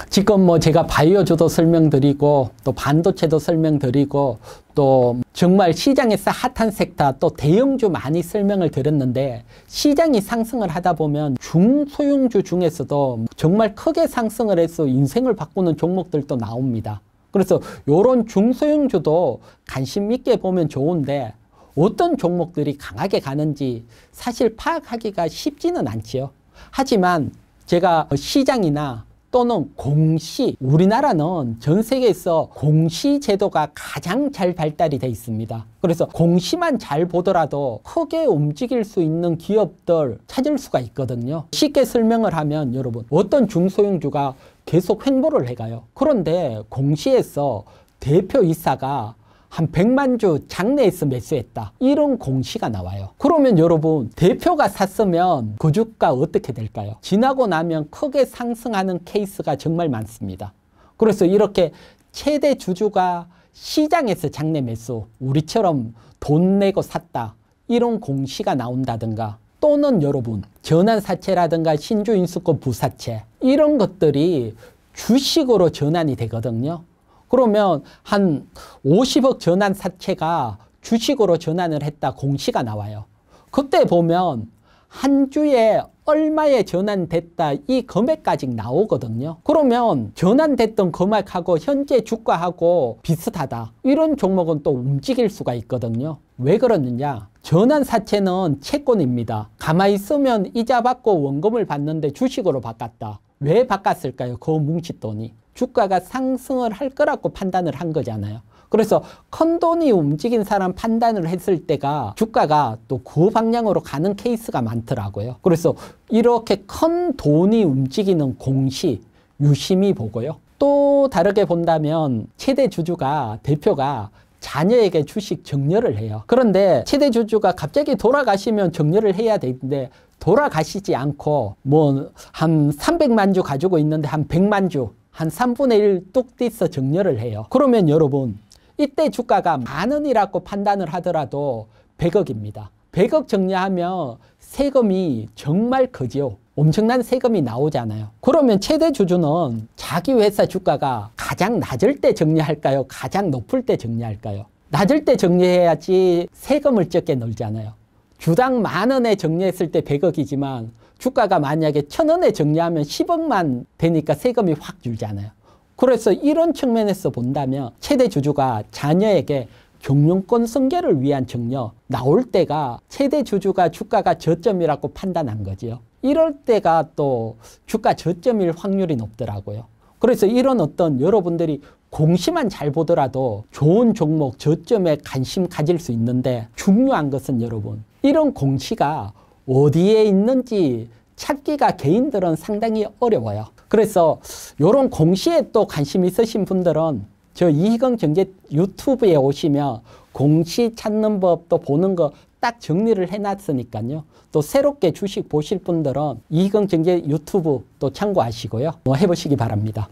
지금 뭐 제가 바이오주도 설명드리고 또 반도체도 설명드리고 또 정말 시장에서 핫한 섹터 또 대형주 많이 설명을 드렸는데 시장이 상승을 하다 보면 중소형주 중에서도 정말 크게 상승을 해서 인생을 바꾸는 종목들도 나옵니다. 그래서 이런 중소형주도 관심 있게 보면 좋은데 어떤 종목들이 강하게 가는지 사실 파악하기가 쉽지는 않지요. 하지만 제가 시장이나 또는 공시, 우리나라는 전 세계에서 공시 제도가 가장 잘 발달이 돼 있습니다. 그래서 공시만 잘 보더라도 크게 움직일 수 있는 기업들 찾을 수가 있거든요. 쉽게 설명을 하면 여러분 어떤 중소형주가 계속 횡보를 해가요. 그런데 공시에서 대표이사가 한 100만 주 장내에서 매수했다. 이런 공시가 나와요. 그러면 여러분 대표가 샀으면 그 주가 어떻게 될까요? 지나고 나면 크게 상승하는 케이스가 정말 많습니다. 그래서 이렇게 최대 주주가 시장에서 장내 매수, 우리처럼 돈 내고 샀다. 이런 공시가 나온다든가 또는 여러분 전환사채라든가 신주인수권 부사채 이런 것들이 주식으로 전환이 되거든요. 그러면 한 50억 전환사채가 주식으로 전환을 했다 공시가 나와요. 그때 보면 한 주에 얼마에 전환됐다 이 금액까지 나오거든요. 그러면 전환됐던 금액하고 현재 주가하고 비슷하다. 이런 종목은 또 움직일 수가 있거든요. 왜 그러느냐? 전환사채는 채권입니다. 가만히 있으면 이자 받고 원금을 받는데 주식으로 바꿨다. 왜 바꿨을까요? 그 뭉칫돈이. 주가가 상승을 할 거라고 판단을 한 거잖아요. 그래서 큰 돈이 움직인 사람 판단을 했을 때가 주가가 또 그 방향으로 가는 케이스가 많더라고요. 그래서 이렇게 큰 돈이 움직이는 공시 유심히 보고요. 또 다르게 본다면 최대 주주가 대표가 자녀에게 주식 증여를 해요. 그런데 최대 주주가 갑자기 돌아가시면 증여를 해야 되는데 돌아가시지 않고 뭐 한 300만 주 가지고 있는데 한 100만 주 한 3분의 1 뚝 떼서 증여를 해요. 그러면 여러분 이때 주가가 10,000원이라고 판단을 하더라도 100억입니다. 100억 증여하면 세금이 정말 크죠. 엄청난 세금이 나오잖아요. 그러면 최대 주주는 자기 회사 주가가 가장 낮을 때 증여할까요? 가장 높을 때 증여할까요? 낮을 때 증여해야지 세금을 적게 넣잖아요. 주당 10,000원에 증여했을 때 100억이지만 주가가 만약에 1,000원에 증여하면 10억만 되니까 세금이 확 줄잖아요. 그래서 이런 측면에서 본다면 최대 주주가 자녀에게 경영권 승계를 위한 증여 나올 때가 최대 주주가 주가가 저점이라고 판단한 거죠. 이럴 때가 또 주가 저점일 확률이 높더라고요. 그래서 이런 어떤 여러분들이 공시만 잘 보더라도 좋은 종목 저점에 관심 가질 수 있는데 중요한 것은 여러분 이런 공시가 어디에 있는지 찾기가 개인들은 상당히 어려워요. 그래서 이런 공시에 또 관심 있으신 분들은 저 이희경 경제 유튜브에 오시면 공시 찾는 법 또 보는 거 딱 정리를 해놨으니까요. 또 새롭게 주식 보실 분들은 이희경 경제 유튜브 또 참고하시고요. 뭐 해보시기 바랍니다.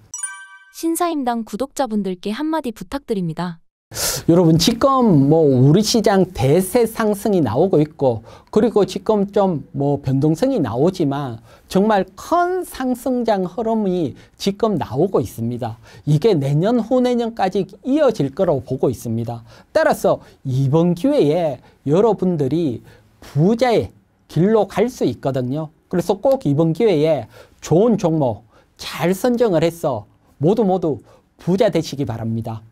신사임당 구독자분들께 한마디 부탁드립니다. 여러분 지금 뭐 우리 시장 대세 상승이 나오고 있고 그리고 지금 좀 뭐 변동성이 나오지만 정말 큰 상승장 흐름이 지금 나오고 있습니다. 이게 내년 후내년까지 이어질 거라고 보고 있습니다. 따라서 이번 기회에 여러분들이 부자의 길로 갈 수 있거든요. 그래서 꼭 이번 기회에 좋은 종목 잘 선정을 해서 모두 부자 되시기 바랍니다.